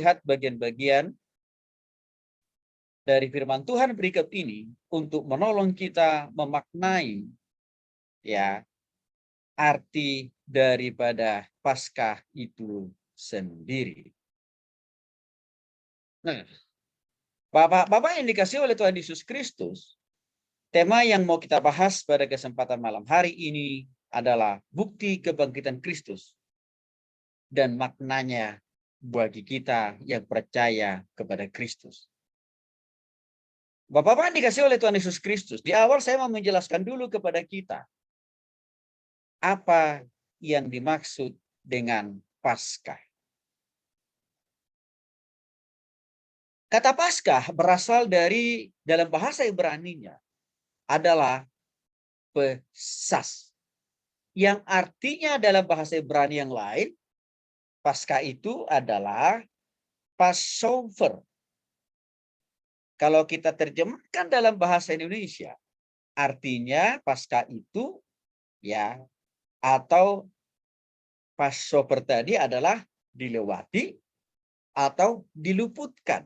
lihat bagian-bagian dari firman Tuhan berikut ini untuk menolong kita memaknai ya arti daripada Paskah itu sendiri. Nah, Bapak yang dikasihi oleh Tuhan Yesus Kristus, tema yang mau kita bahas pada kesempatan malam hari ini adalah bukti kebangkitan Kristus dan maknanya bagi kita yang percaya kepada Kristus. Bapak-bapak yang dikasihi oleh Tuhan Yesus Kristus, di awal saya mau menjelaskan dulu kepada kita apa yang dimaksud dengan Paskah. Kata Paskah berasal dari dalam bahasa Ibrani-nya adalah Pesas, yang artinya dalam bahasa Ibrani yang lain, Paskah itu adalah Passover. Kalau kita terjemahkan dalam bahasa Indonesia, artinya Paskah itu ya atau Passover tadi adalah dilewati atau diluputkan.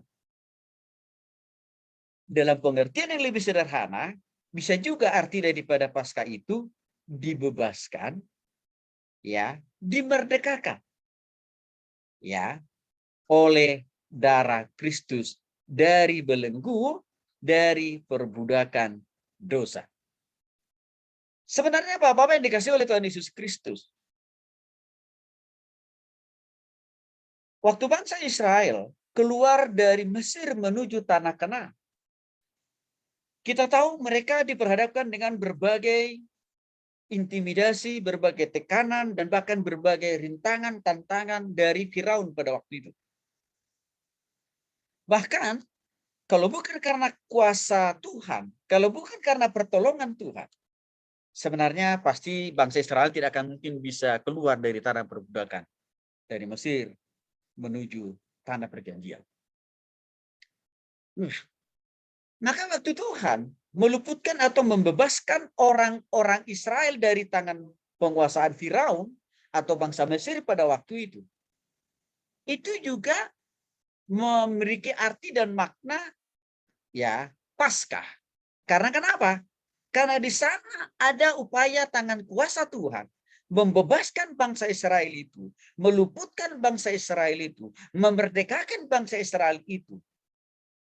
Dalam pengertian yang lebih sederhana, bisa juga arti daripada Paskah itu dibebaskan, ya, dimerdekakan, ya, oleh darah Kristus dari belenggu, dari perbudakan dosa. Sebenarnya Bapak-bapak yang dikasihi oleh Tuhan Yesus Kristus, waktu bangsa Israel keluar dari Mesir menuju tanah Kanaan, kita tahu mereka diperhadapkan dengan berbagai intimidasi, berbagai tekanan, dan bahkan berbagai rintangan, tantangan dari Firaun pada waktu itu. Bahkan, kalau bukan karena kuasa Tuhan, kalau bukan karena pertolongan Tuhan, sebenarnya pasti bangsa Israel tidak akan mungkin bisa keluar dari tanah perbudakan, dari Mesir menuju tanah perjanjian. Maka waktu Tuhan meluputkan atau membebaskan orang-orang Israel dari tangan penguasaan Firaun atau bangsa Mesir pada waktu itu juga memiliki arti dan makna ya Paskah. Karena kenapa? Karena di sana ada upaya tangan kuasa Tuhan membebaskan bangsa Israel itu, meluputkan bangsa Israel itu, memerdekakan bangsa Israel itu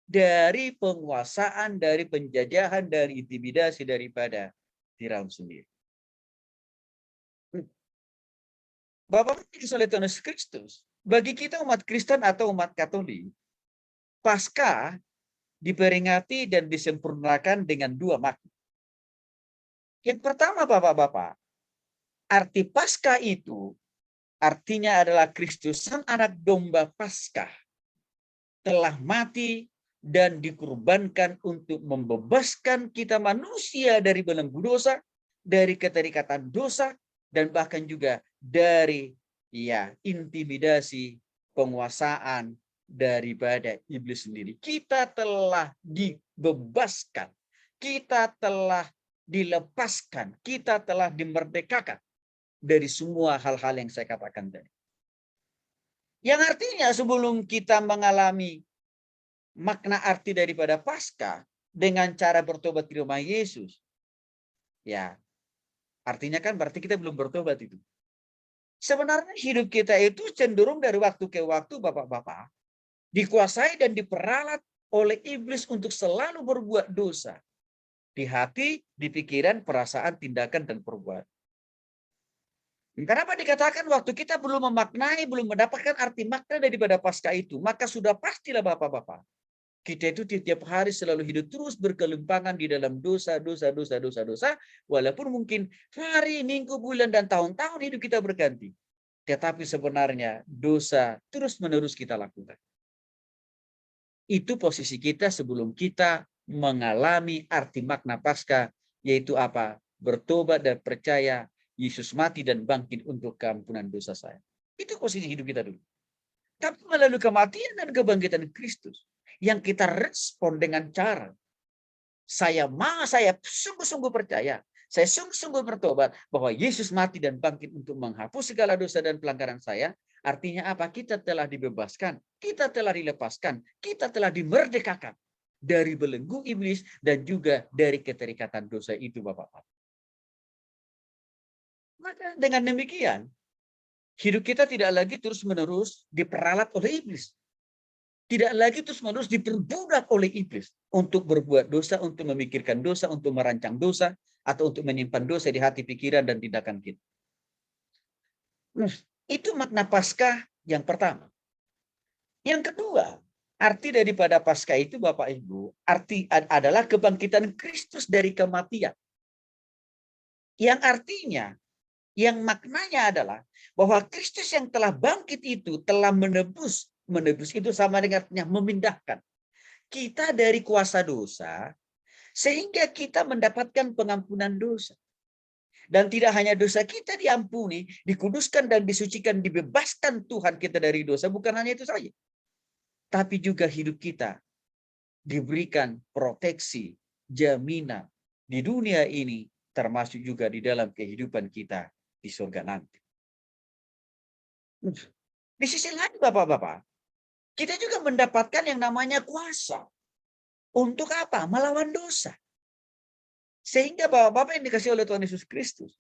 dari penguasaan, dari penjajahan, dari intimidasi daripada Firaun sendiri. Bapak oleh Tuhan Yesus Kristus, bagi kita umat Kristen atau umat Katolik, Paskah diperingati dan disempurnakan dengan dua makna. Yang pertama, Bapak-bapak, arti Paskah itu artinya adalah Kristus, sang anak domba Paskah, telah mati dan dikurbankan untuk membebaskan kita manusia dari belenggu dosa, dari keterikatan dosa, dan bahkan juga dari intimidasi penguasaan daripada iblis sendiri. Kita telah dibebaskan, kita telah dilepaskan, kita telah dimerdekakan dari semua hal-hal yang saya katakan tadi. Yang artinya sebelum kita mengalami makna arti daripada Paskah dengan cara bertobat di rumah Yesus, ya artinya kan berarti kita belum bertobat itu. Sebenarnya hidup kita itu cenderung dari waktu ke waktu, Bapak-bapak, dikuasai dan diperalat oleh iblis untuk selalu berbuat dosa. Di hati, di pikiran, perasaan, tindakan, dan perbuatan. Kenapa dikatakan waktu kita belum memaknai, belum mendapatkan arti makna daripada Paskah itu, maka sudah pastilah Bapak-bapak, kita itu tiap hari selalu hidup terus berkelimpangan di dalam dosa, walaupun mungkin hari, minggu, bulan, dan tahun-tahun hidup kita berganti. Tetapi sebenarnya dosa terus-menerus kita lakukan. Itu posisi kita sebelum kita mengalami arti makna Paskah, yaitu apa? Bertobat dan percaya Yesus mati dan bangkit untuk keampunan dosa saya. Itu posisi hidup kita dulu. Tapi melalui kematian dan kebangkitan Kristus, yang kita respon dengan cara saya sungguh-sungguh percaya, saya sungguh-sungguh bertobat bahwa Yesus mati dan bangkit untuk menghapus segala dosa dan pelanggaran saya, artinya apa? Kita telah dibebaskan, kita telah dilepaskan, kita telah dimerdekakan dari belenggu iblis dan juga dari keterikatan dosa itu, Bapak-Bapak. Maka dengan demikian, hidup kita tidak lagi terus-menerus diperalat oleh iblis. Tidak lagi terus-menerus diperbudak oleh iblis untuk berbuat dosa, untuk memikirkan dosa, untuk merancang dosa, atau untuk menyimpan dosa di hati, pikiran, dan tindakan kita. Itu makna Paskah yang pertama. Yang kedua, arti daripada Paskah itu, Bapak Ibu, arti adalah kebangkitan Kristus dari kematian. Yang artinya, yang maknanya adalah bahwa Kristus yang telah bangkit itu telah menebus. Menebus itu sama dengan memindahkan kita dari kuasa dosa, sehingga kita mendapatkan pengampunan dosa. Dan tidak hanya dosa kita diampuni, dikuduskan dan disucikan, dibebaskan Tuhan kita dari dosa, bukan hanya itu saja. Tapi juga hidup kita diberikan proteksi, jaminan di dunia ini, termasuk juga di dalam kehidupan kita di surga nanti. Di sisi lain, Bapak-Bapak, kita juga mendapatkan yang namanya kuasa. Untuk apa? Melawan dosa. Sehingga Bapak-Bapak yang dikasih oleh Tuhan Yesus Kristus,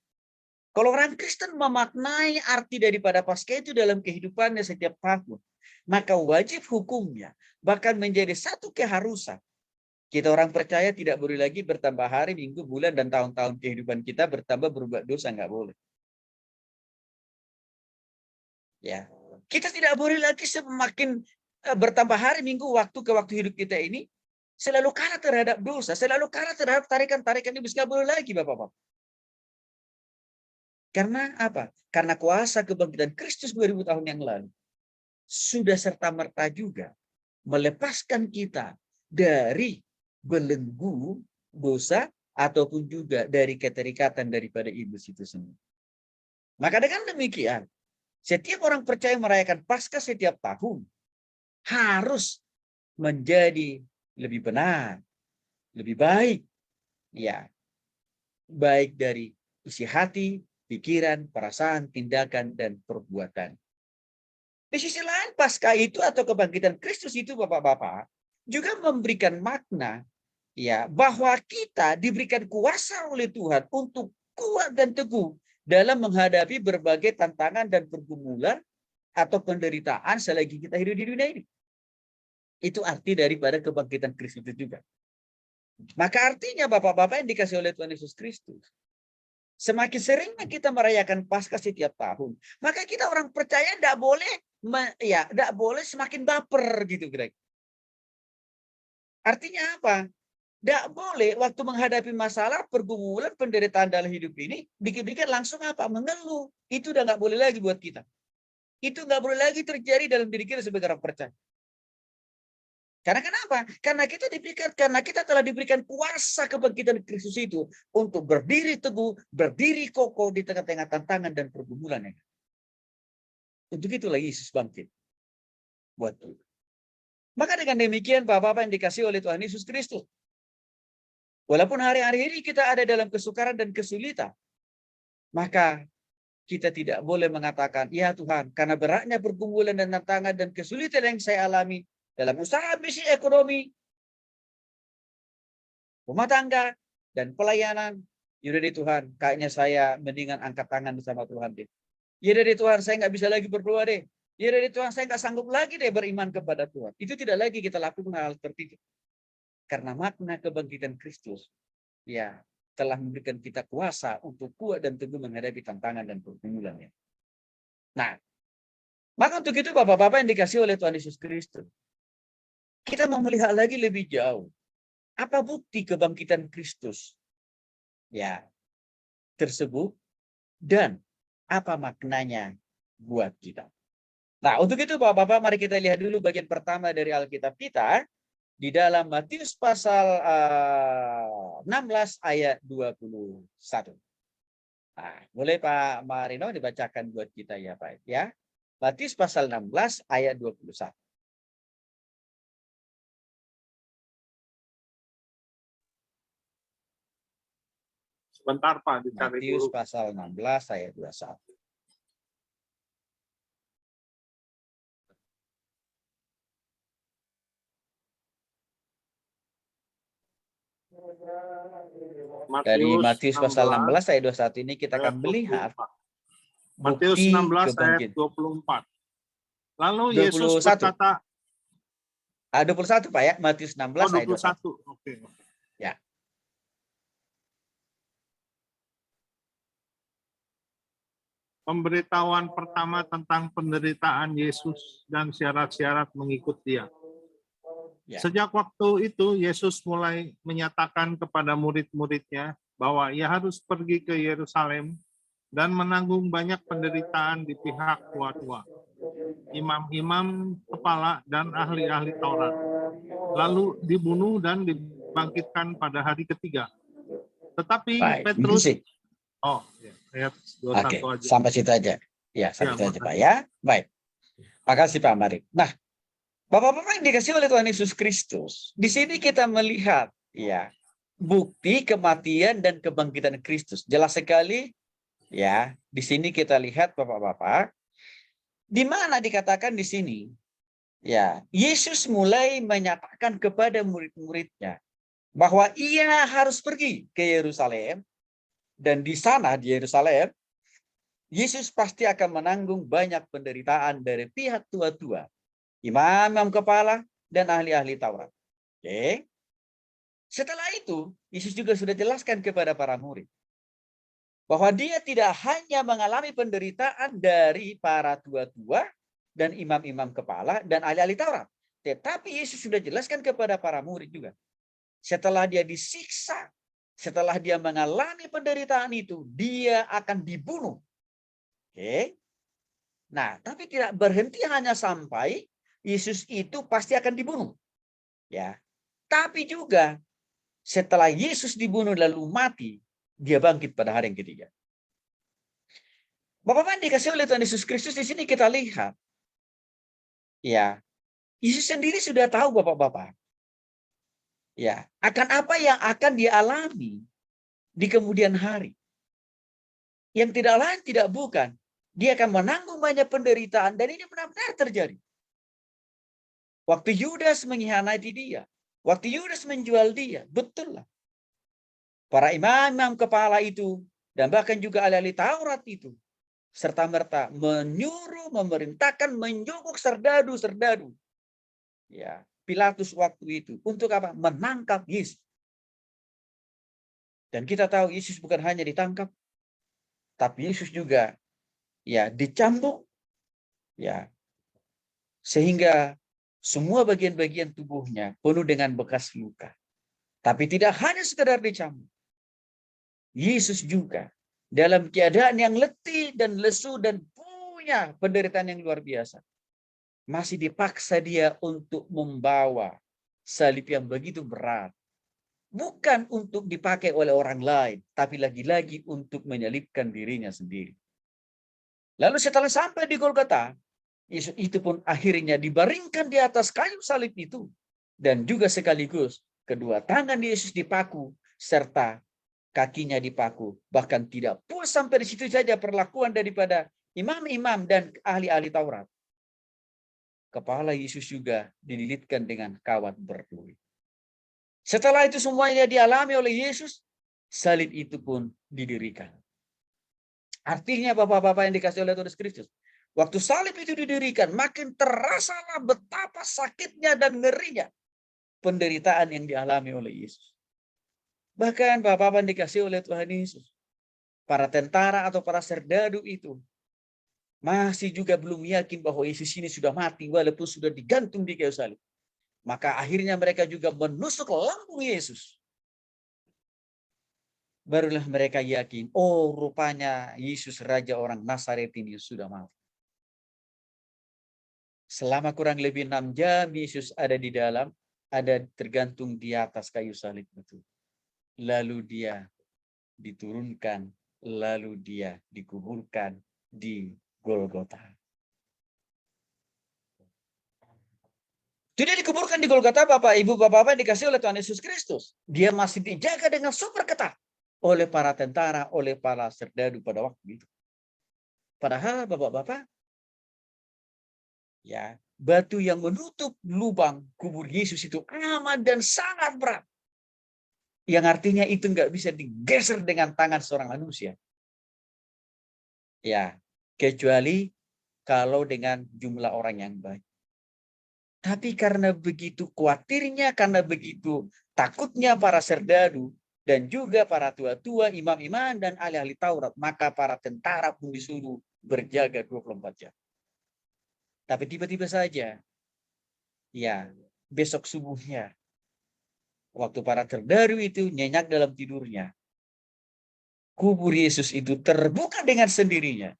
kalau orang Kristen memaknai arti daripada Paskah itu dalam kehidupannya setiap tahun, maka wajib hukumnya bahkan menjadi satu keharusan. Kita orang percaya tidak boleh lagi bertambah hari, minggu, bulan, dan tahun-tahun kehidupan kita bertambah berbuat dosa, nggak boleh. Ya, kita tidak boleh lagi semakin bertambah hari, minggu, waktu ke waktu hidup kita ini selalu kalah terhadap dosa, selalu kalah terhadap tarikan-tarikan iblis, nggak boleh lagi, Bapak-Bapak. Karena apa? Karena kuasa kebangkitan Kristus 2000 tahun yang lalu sudah serta-merta juga melepaskan kita dari belenggu dosa ataupun juga dari keterikatan daripada iblis itu sendiri. Maka dengan demikian, setiap orang percaya merayakan Paskah setiap tahun harus menjadi lebih benar, lebih baik, ya, baik dari isi hati, pikiran, perasaan, tindakan, dan perbuatan. Di sisi lain, Paskah itu atau kebangkitan Kristus itu, Bapak-Bapak, juga memberikan makna, ya, bahwa kita diberikan kuasa oleh Tuhan untuk kuat dan teguh dalam menghadapi berbagai tantangan dan pergumulan atau penderitaan selagi kita hidup di dunia ini. Itu arti daripada kebangkitan Kristus itu juga. Maka artinya Bapak-Bapak yang dikasih oleh Tuhan Yesus Kristus, semakin seringnya kita merayakan Paskah setiap tahun, maka kita orang percaya tidak boleh semakin baper gitu, kira. Artinya apa? Tidak boleh waktu menghadapi masalah, pergumulan, penderitaan dalam hidup ini, dikit-dikit langsung apa? Mengeluh. Itu udah nggak boleh lagi buat kita. Itu nggak boleh lagi terjadi dalam diri kita sebagai orang percaya. Karena kenapa? Karena kita telah diberikan kuasa kebangkitan Kristus itu untuk berdiri teguh, berdiri kokoh di tengah-tengah tantangan dan pergumulan. Untuk itulah Yesus bangkit. Buat kita. Maka dengan demikian, Bapak-Bapak yang dikasih oleh Tuhan Yesus Kristus, walaupun hari-hari ini kita ada dalam kesukaran dan kesulitan, maka kita tidak boleh mengatakan, ya Tuhan, karena beratnya pergumulan dan tantangan dan kesulitan yang saya alami dalam usaha bisnis ekonomi, rumah tangga, dan pelayanan, yaudah deh Tuhan, kayaknya saya mendingan angkat tangan bersama Tuhan deh. Yaudah deh Tuhan, saya nggak bisa lagi berdoa deh. Yaudah deh Tuhan, saya nggak sanggup lagi deh beriman kepada Tuhan. Itu tidak lagi kita lakukan hal seperti itu. Karena makna kebangkitan Kristus, ya, telah memberikan kita kuasa untuk kuat dan teguh menghadapi tantangan dan pergumulannya. Nah, maka untuk itu Bapak-Bapak yang dikasih oleh Tuhan Yesus Kristus, kita mau melihat lagi lebih jauh. Apa bukti kebangkitan Kristus, ya, tersebut, dan apa maknanya buat kita. Nah, untuk itu Bapak-Bapak, mari kita lihat dulu bagian pertama dari Alkitab kita di dalam Matius pasal 16 ayat 21. Nah, boleh Pak Marino dibacakan buat kita ya Pak ya. Matius pasal 16 ayat 21. Bentar Pak, dicari Matius dulu. pasal 16 ayat 21. Dari Matius pasal 16 ayat 21 ini kita akan melihat Matius bukti 16 ayat kebangkitan. 24. Lalu Yesus 21. berkata, 21 Pak ya, Matius 16 ayat 21. Oke. Ya. Pemberitahuan pertama tentang penderitaan Yesus dan syarat-syarat mengikut Dia. Ya. Sejak waktu itu, Yesus mulai menyatakan kepada murid-muridnya bahwa ia harus pergi ke Yerusalem dan menanggung banyak penderitaan di pihak tua-tua, imam-imam kepala, dan ahli-ahli Taurat. Lalu dibunuh dan dibangkitkan pada hari ketiga. Tetapi Baik. Petrus... Masih. Oh, ya, ayat 21 Oke, aja. sampai situ aja. Ya, sampai situ aja makasih. Pak ya. Baik. Makasih Pak Mari. Nah, Bapak-bapak yang dikasih oleh Tuhan Yesus Kristus, di sini kita melihat ya bukti kematian dan kebangkitan Kristus. Jelas sekali ya, di sini kita lihat Bapak-bapak, di mana dikatakan di sini ya, Yesus mulai menyatakan kepada murid-muridnya bahwa ia harus pergi ke Yerusalem, dan di sana di Yerusalem Yesus pasti akan menanggung banyak penderitaan dari pihak tua-tua, imam-imam kepala, dan ahli-ahli Taurat. Oke. Setelah itu, Yesus juga sudah jelaskan kepada para murid bahwa dia tidak hanya mengalami penderitaan dari para tua-tua dan imam-imam kepala dan ahli-ahli Taurat, tetapi Yesus sudah jelaskan kepada para murid juga. Setelah dia disiksa, setelah dia mengalami penderitaan itu, dia akan dibunuh. Oke. Nah, tapi tidak berhenti hanya sampai Yesus itu pasti akan dibunuh. Ya. Tapi juga setelah Yesus dibunuh lalu mati, dia bangkit pada hari yang ketiga. Bapak-bapak dikasih oleh Tuhan Yesus Kristus, di sini kita lihat. Ya. Yesus sendiri sudah tahu Bapak-bapak. Ya, akan apa yang akan dialami di kemudian hari. Yang tidak lain tidak bukan, dia akan menanggung banyak penderitaan, dan ini benar-benar terjadi. Waktu Yudas mengkhianati dia, waktu Yudas menjual dia, betul lah. Para imam kepala itu, dan bahkan juga ahli-ahli Taurat itu, serta-merta menyuruh, memerintahkan, menjogok serdadu-serdadu. Ya, Pilatus waktu itu untuk apa? Menangkap Yesus. Dan kita tahu Yesus bukan hanya ditangkap, tapi Yesus juga ya dicambuk, ya, sehingga semua bagian-bagian tubuhnya penuh dengan bekas luka. Tapi tidak hanya sekedar dicambuk. Yesus juga dalam keadaan yang letih dan lesu dan punya penderitaan yang luar biasa, masih dipaksa dia untuk membawa salib yang begitu berat. Bukan untuk dipakai oleh orang lain, tapi lagi-lagi untuk menyalibkan dirinya sendiri. Lalu setelah sampai di Golgota, Yesus itu pun akhirnya dibaringkan di atas kayu salib itu. Dan juga sekaligus kedua tangan Yesus dipaku, serta kakinya dipaku. Bahkan tidak puas sampai di situ saja perlakuan daripada imam-imam dan ahli-ahli Taurat. Kepala Yesus juga dililitkan dengan kawat berduri. Setelah itu semuanya dialami oleh Yesus, salib itu pun didirikan. Artinya Bapak-bapak yang dikasih oleh Tuhan Kristus, waktu salib itu didirikan, makin terasalah betapa sakitnya dan ngerinya penderitaan yang dialami oleh Yesus. Bahkan Bapak-bapak yang dikasih oleh Tuhan Yesus, para tentara atau para serdadu itu masih juga belum yakin bahwa Yesus ini sudah mati walaupun sudah digantung di kayu salib. Maka akhirnya mereka juga menusuk lambung Yesus. Barulah mereka yakin, oh rupanya Yesus Raja orang Nazaret ini sudah mati. Selama kurang lebih 6 jam Yesus ada di dalam, ada tergantung di atas kayu salib itu. Lalu dia diturunkan, lalu dia dikuburkan di Golgota. Tidak dikuburkan di Golgota, Bapak, Ibu, Bapak-bapak yang dikasih oleh Tuhan Yesus Kristus. Dia masih dijaga dengan super ketat. oleh para tentara, oleh para serdadu pada waktu itu. Padahal Bapak-bapak, ya, batu yang menutup lubang kubur Yesus itu amat dan sangat berat. Yang artinya itu nggak bisa digeser dengan tangan seorang manusia. Ya, kecuali kalau dengan jumlah orang yang baik. Tapi karena begitu khawatirnya, karena begitu takutnya para serdadu, dan juga para tua-tua, imam-imam, dan ahli-ahli Taurat, maka para tentara pun disuruh berjaga 24 jam. Tapi tiba-tiba saja, ya, besok subuhnya, waktu para serdadu itu nyenyak dalam tidurnya, kubur Yesus itu terbuka dengan sendirinya.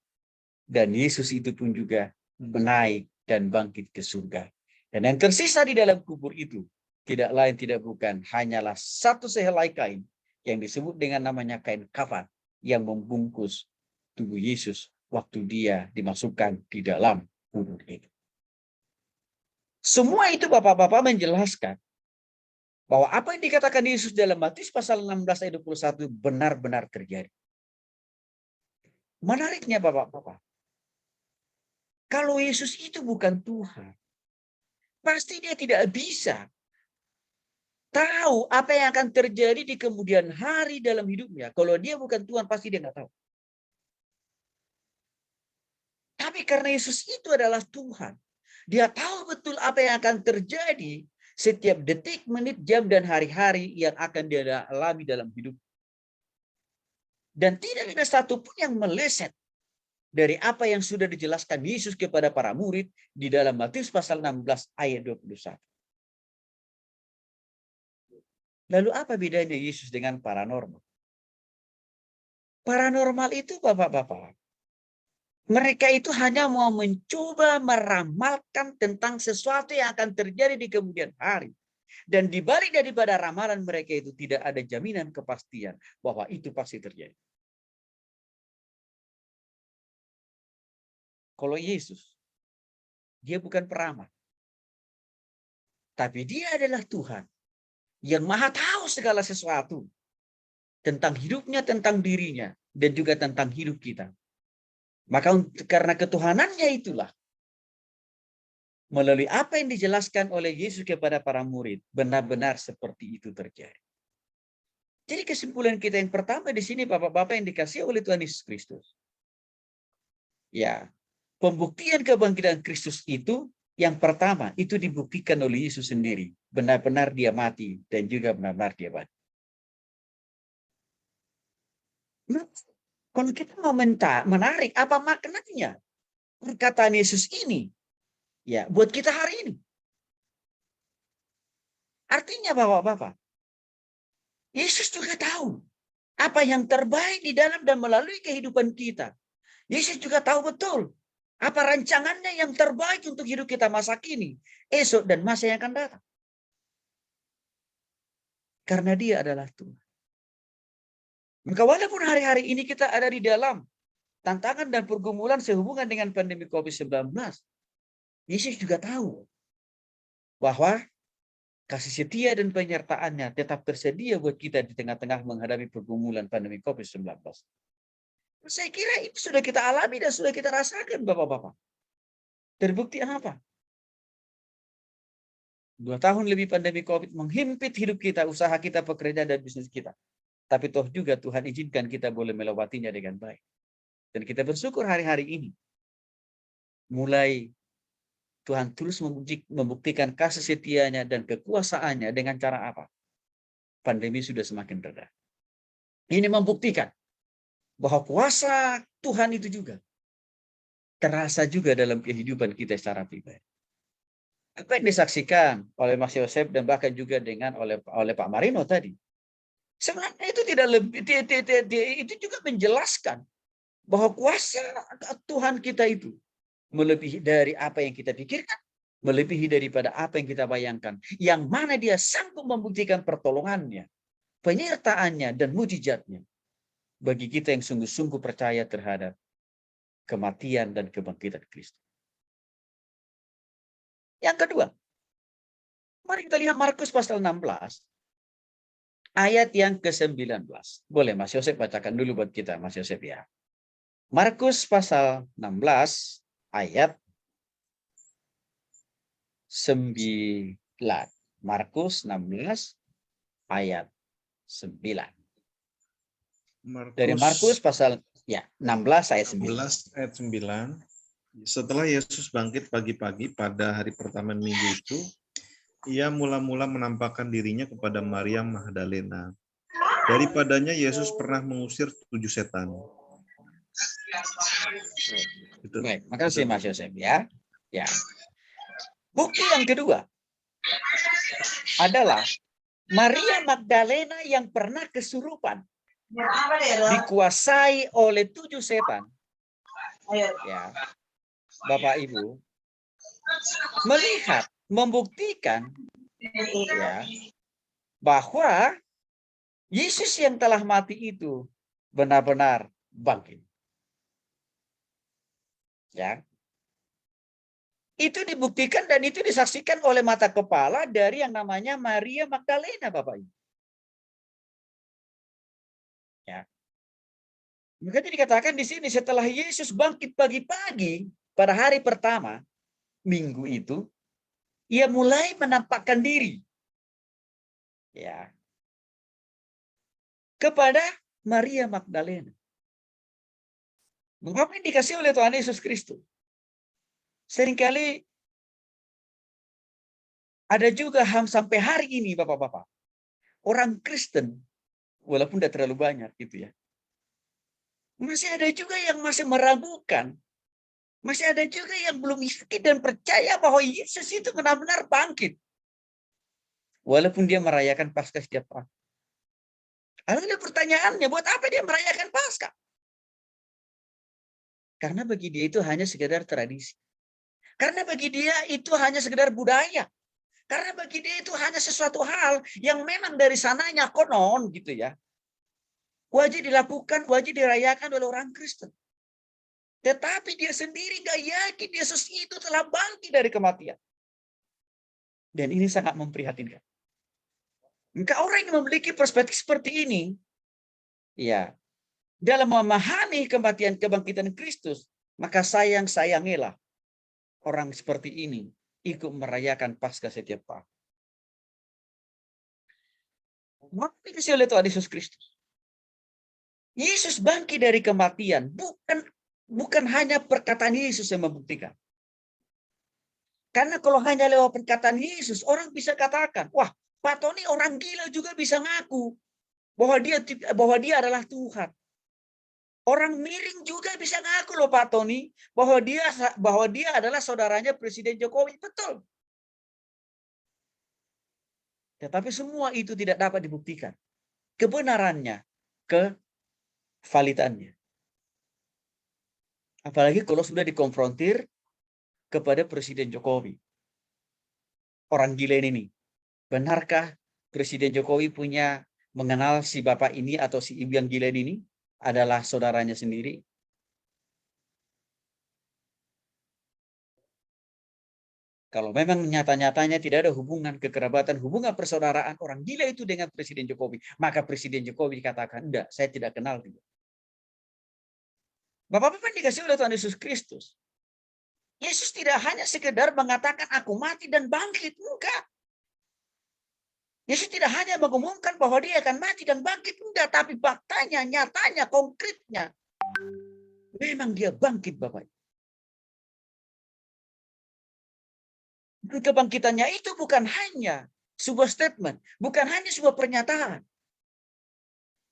Dan Yesus itu pun juga menaik dan bangkit ke surga. Dan yang tersisa di dalam kubur itu tidak lain tidak bukan hanyalah satu sehelai kain yang disebut dengan namanya kain kafan yang membungkus tubuh Yesus waktu dia dimasukkan di dalam kubur itu. Semua itu Bapak-bapak menjelaskan bahwa apa yang dikatakan Yesus dalam Matius pasal 16 ayat 21 benar-benar terjadi. Menariknya Bapak-bapak, kalau Yesus itu bukan Tuhan, pasti dia tidak bisa tahu apa yang akan terjadi di kemudian hari dalam hidupnya. Kalau dia bukan Tuhan, pasti dia nggak tahu. Tapi karena Yesus itu adalah Tuhan, dia tahu betul apa yang akan terjadi setiap detik, menit, jam, dan hari-hari yang akan dia alami dalam hidup. Dan tidak ada satupun yang meleset dari apa yang sudah dijelaskan Yesus kepada para murid di dalam Matius pasal 16 ayat 21. Lalu apa bedanya Yesus dengan paranormal? Paranormal itu Bapak-bapak, mereka itu hanya mau mencoba meramalkan tentang sesuatu yang akan terjadi di kemudian hari. Dan di balik daripada ramalan mereka itu tidak ada jaminan kepastian bahwa itu pasti terjadi. Kalau Yesus, dia bukan peramal. Tapi dia adalah Tuhan yang maha tahu segala sesuatu tentang hidupnya, tentang dirinya, dan juga tentang hidup kita. Maka karena ketuhanannya itulah, melalui apa yang dijelaskan oleh Yesus kepada para murid, benar-benar seperti itu terjadi. Jadi kesimpulan kita yang pertama di sini Bapak-bapak yang dikasihi oleh Tuhan Yesus Kristus. Ya, pembuktian kebangkitan Kristus itu yang pertama itu dibuktikan oleh Yesus sendiri. Benar-benar dia mati dan juga benar-benar dia bangkit. Nah, kalau kita mau menarik apa maknanya perkataan Yesus ini, ya, buat kita hari ini. Artinya Bapak-bapak, Yesus juga tahu apa yang terbaik di dalam dan melalui kehidupan kita. Yesus juga tahu betul apa rancangannya yang terbaik untuk hidup kita masa kini, esok, dan masa yang akan datang. Karena dia adalah Tuhan. Maka walaupun hari-hari ini kita ada di dalam tantangan dan pergumulan sehubungan dengan pandemi COVID-19, Yesus juga tahu bahwa kasih setia dan penyertaannya tetap tersedia buat kita di tengah-tengah menghadapi pergumulan pandemi COVID-19. Saya kira itu sudah kita alami dan sudah kita rasakan, Bapak-bapak. Terbukti apa? 2 tahun lebih pandemi COVID menghimpit hidup kita, usaha kita, pekerjaan, dan bisnis kita. Tapi toh juga Tuhan izinkan kita boleh melewatinya dengan baik. Dan kita bersyukur hari-hari ini. Mulai Tuhan terus membuktikan kasih setianya dan kekuasaannya dengan cara apa? Pandemi sudah semakin reda. Ini membuktikan bahwa kuasa Tuhan itu juga terasa juga dalam kehidupan kita secara pribadi. Apa yang disaksikan oleh Mas Yosef dan bahkan juga dengan oleh Pak Marino tadi. Sebenarnya itu tidak lebih, itu juga menjelaskan bahwa kuasa Tuhan kita itu melebihi dari apa yang kita pikirkan, melebihi daripada apa yang kita bayangkan. Yang mana dia sanggup membuktikan pertolongannya, penyertaannya, dan mujizatnya bagi kita yang sungguh-sungguh percaya terhadap kematian dan kebangkitan Kristus. Yang kedua, mari kita lihat Markus pasal 16 ayat yang ke-19. Boleh Mas Yosef bacakan dulu buat kita, Mas Yosef ya. Markus pasal 16 ayat 9. Markus 16 ayat 9. Dari Markus pasal 16 ayat 9. 16 ayat 9. Setelah Yesus bangkit pagi-pagi pada hari pertama minggu itu, ia mula-mula menampakkan dirinya kepada Maria Magdalena. Daripadanya Yesus pernah mengusir 7 setan. Itu. Baik, makasih Mas Yosef ya. Ya. Bukti yang kedua adalah Maria Magdalena yang pernah kesurupan, dikuasai oleh 7 setan. Ya, Bapak Ibu, melihat, membuktikan ya, bahwa Yesus yang telah mati itu benar-benar bangkit. Ya. Itu dibuktikan dan itu disaksikan oleh mata kepala dari yang namanya Maria Magdalena, Bapak Ibu. Ya. Makanya dikatakan di sini setelah Yesus bangkit pagi-pagi pada hari pertama minggu itu, ia mulai menampakkan diri ya kepada Maria Magdalena. Mengapa yang dikasih oleh Tuhan Yesus Kristus? Seringkali ada juga sampai hari ini Bapak-bapak, orang Kristen walaupun tidak terlalu banyak gitu ya, masih ada juga yang masih meragukan, masih ada juga yang belum yakin dan percaya bahwa Yesus itu benar-benar bangkit. Walaupun dia merayakan Paskah setiap tahun. Lalu ada pertanyaannya, buat apa dia merayakan Paskah? Karena bagi dia itu hanya sekedar tradisi. Karena bagi dia itu hanya sekedar budaya. Karena bagi dia itu hanya sesuatu hal yang memang dari sananya konon gitu ya. Wajib dilakukan, wajib dirayakan oleh orang Kristen. Tetapi dia sendiri gak yakin Yesus itu telah bangkit dari kematian. Dan ini sangat memprihatinkan. Maka orang yang memiliki perspektif seperti ini, ya, dalam memahami kematian kebangkitan Kristus, maka sayangilah orang seperti ini ikut merayakan Paskah setiap tahun. Maka dikasih oleh Tuhan Yesus Kristus. Yesus bangkit dari kematian, bukan hanya perkataan Yesus yang membuktikan. Karena kalau hanya lewat perkataan Yesus, orang bisa katakan, wah, Pak Tony orang gila juga bisa ngaku bahwa dia adalah Tuhan. Orang miring juga bisa ngaku loh Pak Tony bahwa dia adalah saudaranya Presiden Jokowi. Betul. Tetapi semua itu tidak dapat dibuktikan. Kebenarannya, kevalidannya. Apalagi kalau sudah dikonfrontir kepada Presiden Jokowi. Orang gila ini. Benarkah Presiden Jokowi mengenal si bapak ini atau si ibu yang gila ini adalah saudaranya sendiri? Kalau memang nyata-nyatanya tidak ada hubungan kekerabatan, hubungan persaudaraan orang gila itu dengan Presiden Jokowi, maka Presiden Jokowi katakan, enggak, saya tidak kenal dia. Bapak-bapak dikasih oleh Tuhan Yesus Kristus. Yesus tidak hanya sekedar mengatakan aku mati dan bangkit, enggak. Yesus tidak hanya mengumumkan bahwa dia akan mati dan bangkit, enggak, tapi faktanya, nyatanya, konkretnya, memang dia bangkit, Bapak. Dan kebangkitannya itu bukan hanya sebuah statement, bukan hanya sebuah pernyataan,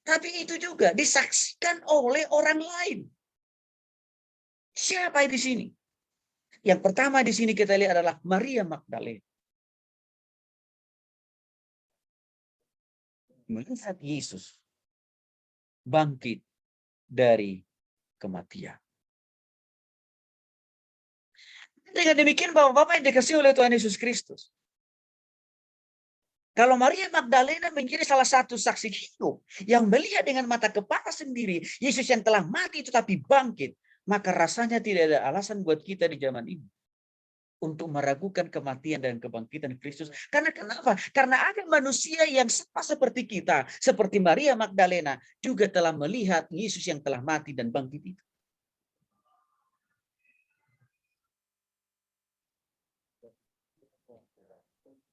tapi itu juga disaksikan oleh orang lain. Siapa di sini? Yang pertama di sini kita lihat adalah Maria Magdalena. Melihat Yesus bangkit dari kematian. Dengan demikian Bapak-bapak yang dikasihi oleh Tuhan Yesus Kristus. Kalau Maria Magdalena menjadi salah satu saksi hidup yang melihat dengan mata kepala sendiri Yesus yang telah mati tetapi bangkit, maka rasanya tidak ada alasan buat kita di zaman ini untuk meragukan kematian dan kebangkitan Kristus. Karena kenapa? Karena ada manusia yang sama seperti kita, seperti Maria Magdalena, juga telah melihat Yesus yang telah mati dan bangkit itu.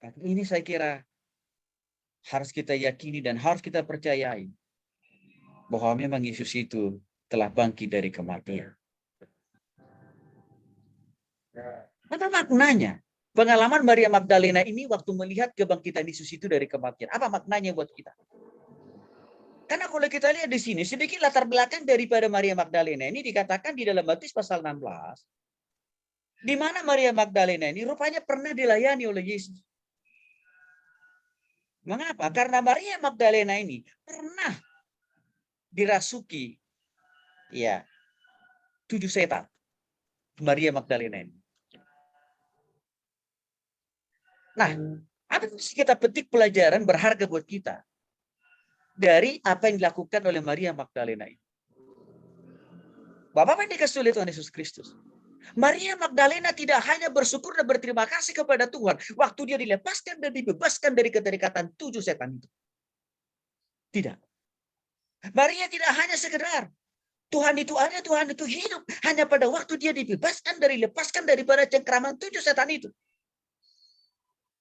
Ini saya kira harus kita yakini dan harus kita percayai bahwa memang Yesus itu telah bangkit dari kematian. Apa maknanya? Pengalaman Maria Magdalena ini waktu melihat kebangkitan Yesus itu dari kematian. Apa maknanya buat kita? Karena kalau kita lihat di sini, sedikit latar belakang daripada Maria Magdalena ini dikatakan di dalam Matius pasal 16. Di mana Maria Magdalena ini rupanya pernah dilayani oleh Yesus. Mengapa? Karena Maria Magdalena ini pernah dirasuki 7 setan. Maria Magdalena ini. Nah, apa yang kita petik pelajaran berharga buat kita dari apa yang dilakukan oleh Maria Magdalena ini? Bapak yang dikasih oleh Tuhan Yesus Kristus. Maria Magdalena tidak hanya bersyukur dan berterima kasih kepada Tuhan waktu dia dilepaskan dan dibebaskan dari keterikatan 7 setan itu. Tidak. Maria tidak hanya sekedar Tuhan itu ada, Tuhan itu hidup. Hanya pada waktu dia dibebaskan dilepaskan daripada cengkraman 7 setan itu.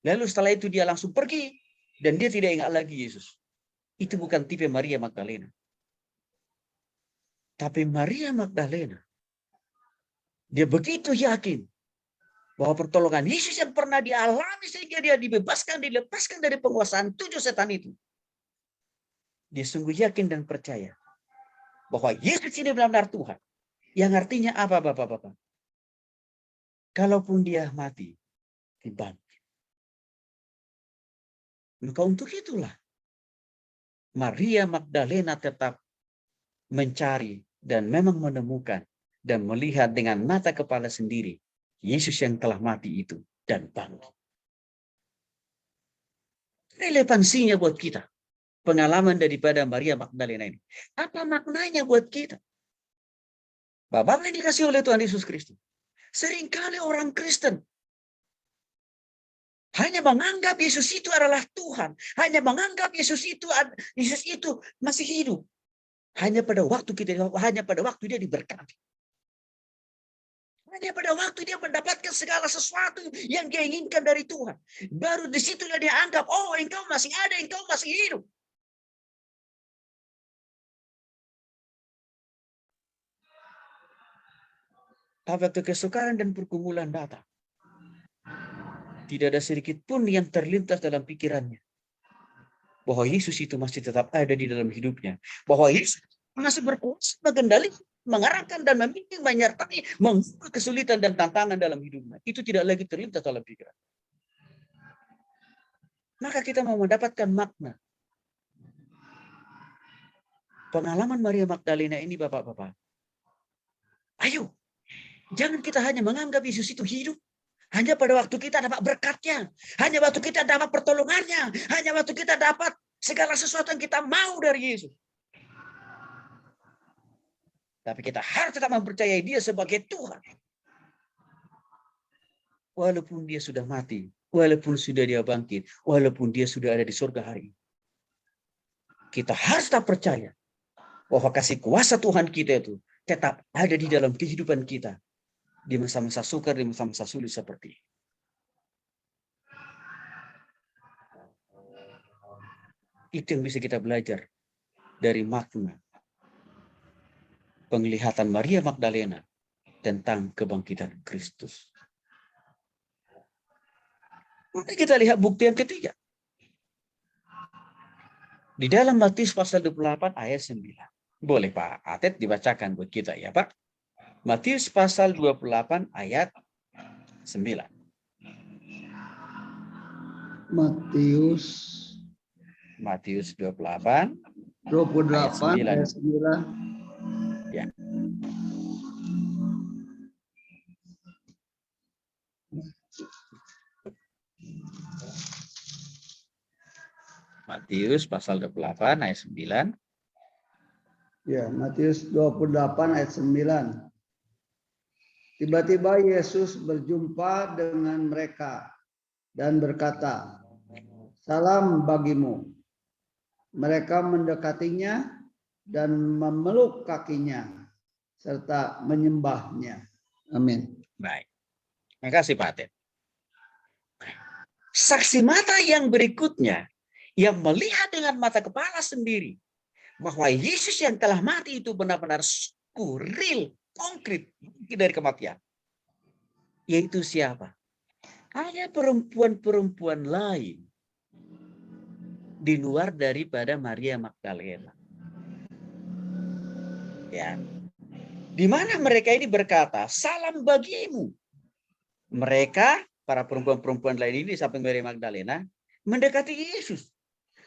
Lalu setelah itu dia langsung pergi dan dia tidak ingat lagi Yesus. Itu bukan tipe Maria Magdalena. Tapi Maria Magdalena, dia begitu yakin bahwa pertolongan Yesus yang pernah dialami sehingga dia dibebaskan, dilepaskan dari penguasaan 7 setan itu. Dia sungguh yakin dan percaya bahwa Yesus ini benar-benar Tuhan. Yang artinya apa Bapak-Bapak? Kalaupun dia mati, dibangkit. Maka untuk itulah Maria Magdalena tetap mencari dan memang menemukan dan melihat dengan mata kepala sendiri Yesus yang telah mati itu dan bangkit. Relevansinya buat kita pengalaman daripada Maria Magdalena ini. Apa maknanya buat kita? Bapak yang dikasih oleh Tuhan Yesus Kristus. Seringkali orang Kristen hanya menganggap Yesus itu adalah Tuhan. Hanya menganggap Yesus itu masih hidup. Hanya pada waktu dia diberkati. Hanya pada waktu dia mendapatkan segala sesuatu yang dia inginkan dari Tuhan. Baru di situ dia anggap, oh engkau masih ada, engkau masih hidup. Tapi waktu kesukaran dan pergumulan datang, tidak ada sedikit pun yang terlintas dalam pikirannya bahwa Yesus itu masih tetap ada di dalam hidupnya. Bahwa Yesus masih berkuasa mengendalikan, mengarahkan dan membimbing, menyertai, mengubah kesulitan dan tantangan dalam hidupnya. Itu tidak lagi terlintas dalam pikiran. Maka kita mau mendapatkan makna pengalaman Maria Magdalena ini, Bapak-bapak. Ayo, jangan kita hanya menganggap Yesus itu hidup. Hanya pada waktu kita dapat berkatnya. Hanya waktu kita dapat pertolongannya. Hanya waktu kita dapat segala sesuatu yang kita mau dari Yesus. Tapi kita harus tetap mempercayai dia sebagai Tuhan. Walaupun dia sudah mati. Walaupun sudah dia bangkit. Walaupun dia sudah ada di surga hari ini. Kita harus tetap percaya bahwa kasih kuasa Tuhan kita itu tetap ada di dalam kehidupan kita. Di masa-masa sukar, di masa-masa sulit seperti ini. Itu yang bisa kita belajar dari makna penglihatan Maria Magdalena tentang kebangkitan Kristus. Mari kita lihat bukti yang ketiga. Di dalam Matius pasal 28 ayat 9. Boleh Pak Atet dibacakan buat kita ya Pak. Matius pasal 28 ayat 9. Matius 28 ayat 9. Ya. Matius pasal 28 ayat 9. Ya, Matius 28 ayat 9. Tiba-tiba Yesus berjumpa dengan mereka dan berkata, "Salam bagimu." Mereka mendekatinya dan memeluk kakinya serta menyembahnya. Amin. Baik. Terima kasih Pak Aten. Saksi mata yang berikutnya, yang melihat dengan mata kepala sendiri bahwa Yesus yang telah mati itu benar-benar real, konkret dari kematian. Yaitu siapa? Ada perempuan-perempuan lain di luar daripada Maria Magdalena. Ya. Di mana mereka ini berkata, "Salam bagimu." Mereka, para perempuan-perempuan lain ini sampai Maria Magdalena, mendekati Yesus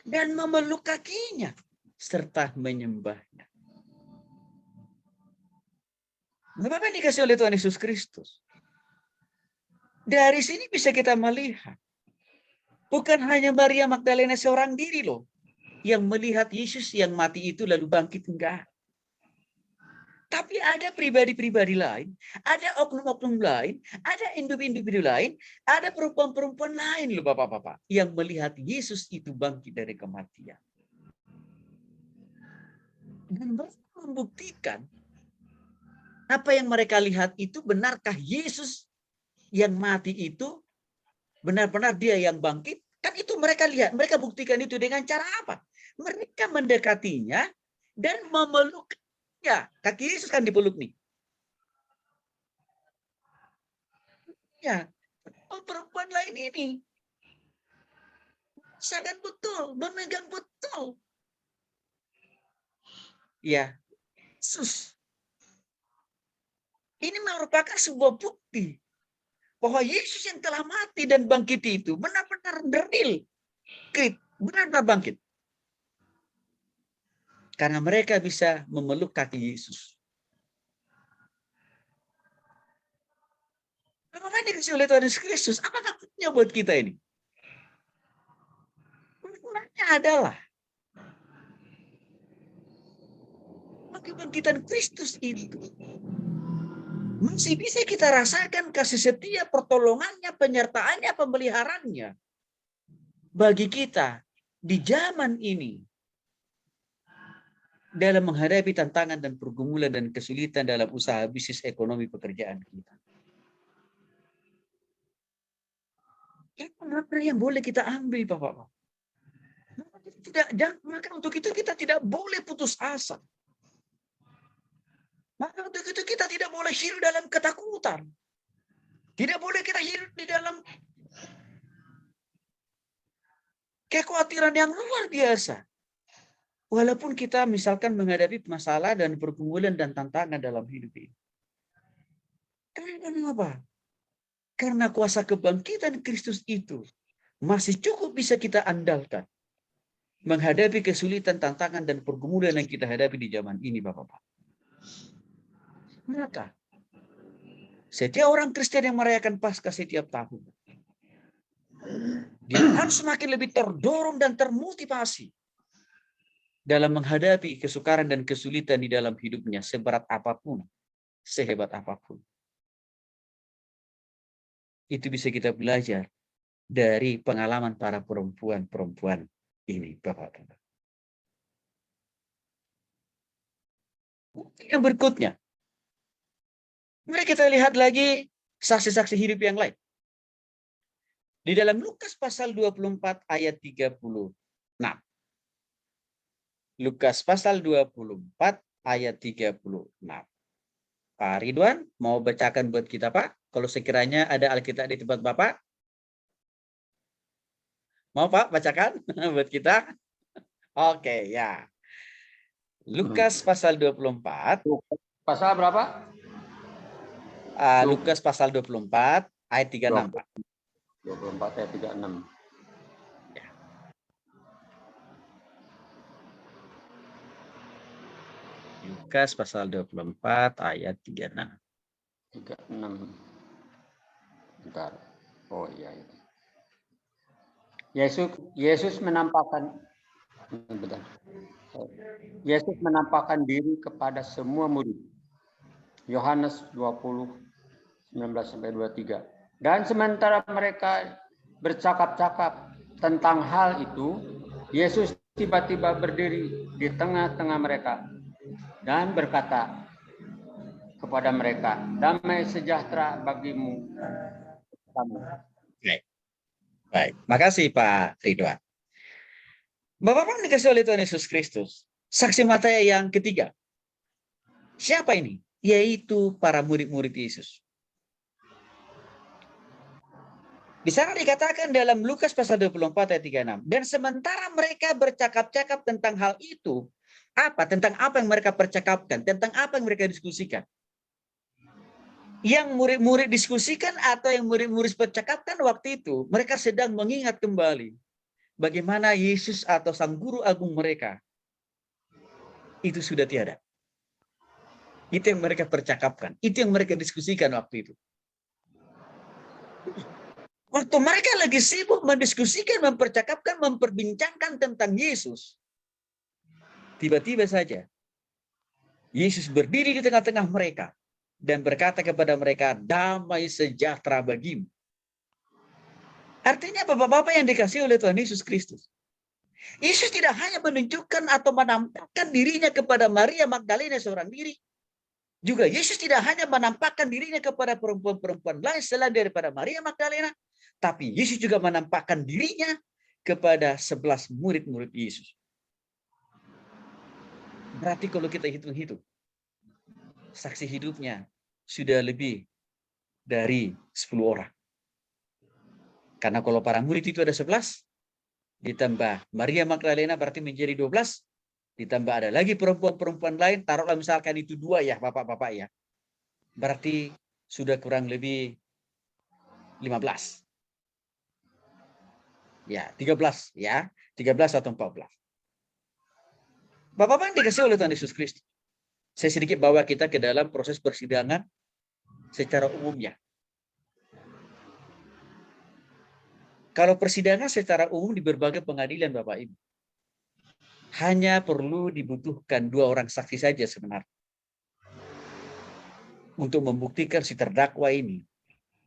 dan memeluk kakinya serta menyembahnya. Bapak dikasih oleh Tuhan Yesus Kristus. Dari sini bisa kita melihat, bukan hanya Maria Magdalena seorang diri loh, yang melihat Yesus yang mati itu lalu bangkit, enggak. Tapi ada pribadi-pribadi lain, ada oknum-oknum lain, ada individu lain, ada perempuan-perempuan lain loh Bapak-Bapak, yang melihat Yesus itu bangkit dari kematian. Dan mereka membuktikan apa yang mereka lihat itu, benarkah Yesus yang mati itu benar-benar dia yang bangkit? Kan itu mereka lihat, mereka buktikan itu dengan cara apa? Mereka mendekatinya dan memeluknya. Kaki Yesus kan dipeluk nih. Ya, perempuan lain ini sangat betul, memegang betul. Ya, Yesus. Ini merupakan sebuah bukti bahwa Yesus yang telah mati dan bangkit itu benar-benar real, benar-benar bangkit. Karena mereka bisa memeluk kaki Yesus. Apa yang dikasih oleh Tuhan Yesus Kristus? Apa maksudnya buat kita ini? Maknanya adalah kebangkitan Kristus itu masih bisa kita rasakan kasih setia, pertolongannya, penyertaannya, pemeliharaannya bagi kita di zaman ini dalam menghadapi tantangan dan pergumulan dan kesulitan dalam usaha bisnis ekonomi pekerjaan kita. Itu yang boleh kita ambil, Bapak-Bapak. Maka untuk itu kita tidak boleh putus asa. Maka untuk itu kita tidak boleh hidup dalam ketakutan. Tidak boleh kita hidup di dalam kekhawatiran yang luar biasa. Walaupun kita misalkan menghadapi masalah dan pergumulan dan tantangan dalam hidup ini. Kenapa? Karena kuasa kebangkitan Kristus itu masih cukup bisa kita andalkan menghadapi kesulitan, tantangan, dan pergumulan yang kita hadapi di zaman ini, Bapak-Bapak. Maka setiap orang Kristen yang merayakan Paskah setiap tahun, dia harus semakin lebih terdorong dan termotivasi dalam menghadapi kesukaran dan kesulitan di dalam hidupnya, seberat apapun, sehebat apapun. Itu bisa kita belajar dari pengalaman para perempuan-perempuan ini, Bapak-Bapak. Yang berikutnya, mari kita lihat lagi saksi-saksi hidup yang lain. Di dalam Lukas pasal 24 ayat 36. Lukas pasal 24 ayat 36. Pak Ridwan mau bacakan buat kita, Pak? Kalau sekiranya ada Alkitab di tempat Bapak. Mau Pak bacakan buat kita? Oke, ya. Lukas pasal 24. Pasal berapa? Lukas pasal 24 ayat 36, Pak. 24 ayat 36. Lukas pasal 24 ayat 36. 36. Bentar. Oh iya itu. Yesus menampakkan Yesus menampakkan diri kepada semua murid. Yohanes 20 sampai 23. Dan sementara mereka bercakap-cakap tentang hal itu, Yesus tiba-tiba berdiri di tengah-tengah mereka dan berkata kepada mereka, damai sejahtera bagimu. Baik, makasih Pak Ridwan. Bapak-bapak yang dikasih oleh Tuhan Yesus Kristus, saksi mata yang ketiga. Siapa ini? Yaitu para murid-murid Yesus. Di sana dikatakan dalam Lukas pasal 24 ayat 36. Dan sementara mereka bercakap-cakap tentang hal itu, tentang apa yang mereka percakapkan, tentang apa yang mereka diskusikan. Yang murid-murid diskusikan atau yang murid-murid percakapkan waktu itu, mereka sedang mengingat kembali bagaimana Yesus atau sang guru agung mereka itu sudah tiada. Itu yang mereka percakapkan, itu yang mereka diskusikan waktu itu. Waktu mereka lagi sibuk mendiskusikan, mempercakapkan, memperbincangkan tentang Yesus, tiba-tiba saja Yesus berdiri di tengah-tengah mereka dan berkata kepada mereka, damai sejahtera bagimu. Artinya Bapak-bapak yang dikasihi oleh Tuhan Yesus Kristus, Yesus tidak hanya menunjukkan atau menampakkan dirinya kepada Maria Magdalena seorang diri, juga Yesus tidak hanya menampakkan dirinya kepada perempuan-perempuan lain selain daripada Maria Magdalena, tapi Yesus juga menampakkan dirinya kepada 11 murid-murid Yesus. Berarti kalau kita hitung-hitung, saksi hidupnya sudah lebih dari 10 orang. Karena kalau para murid itu ada 11, ditambah Maria Magdalena berarti menjadi 12, ditambah ada lagi perempuan-perempuan lain, taruhlah misalkan itu 2 ya Bapak-bapak ya. Berarti sudah kurang lebih 15. Ya, 13 ya. 13 atau 14. Bapak-bapak yang dikasihi oleh Tuhan Yesus Kristus. Saya sedikit bawa kita ke dalam proses persidangan secara umumnya. Kalau persidangan secara umum di berbagai pengadilan Bapak Ibu, hanya perlu dibutuhkan 2 orang saksi saja sebenarnya. Untuk membuktikan si terdakwa ini,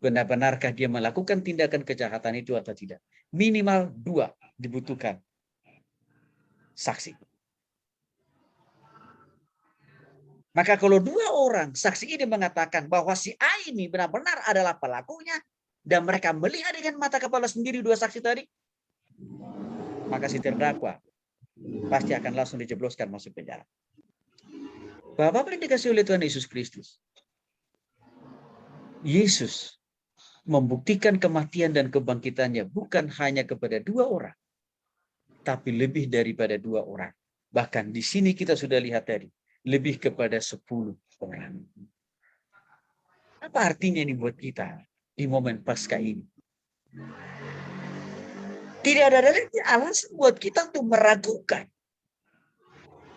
benar-benarkah dia melakukan tindakan kejahatan itu atau tidak. Minimal 2 dibutuhkan saksi. Maka kalau 2 orang saksi ini mengatakan bahwa si A ini benar-benar adalah pelakunya, dan mereka melihat dengan mata kepala sendiri 2 saksi tadi, maka si terdakwa pasti akan langsung dijebloskan masuk penjara. Bapak-bapak yang dikasihi oleh Tuhan Yesus Kristus, Yesus membuktikan kematian dan kebangkitannya bukan hanya kepada 2 orang, tapi lebih daripada 2 orang. Bahkan di sini kita sudah lihat tadi, lebih kepada 10 orang. Apa artinya ini buat kita di momen Paskah ini? Tidak ada lagi alasan buat kita untuk meragukan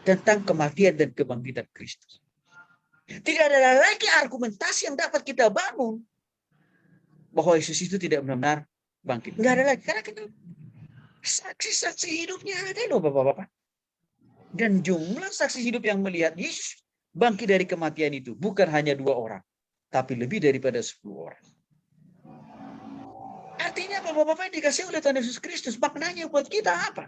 tentang kematian dan kebangkitan Kristus. Tidak ada lagi argumentasi yang dapat kita bangun bahwa Yesus itu tidak benar-benar bangkit. Enggak ada lagi. Karena kita saksi-saksi hidupnya ada loh Bapak-bapak. Dan jumlah saksi hidup yang melihat Yesus bangkit dari kematian itu bukan hanya 2 orang, tapi lebih daripada 10 orang. Artinya Bapak-bapak yang dikasihi oleh Tuhan Yesus Kristus, maknanya buat kita apa?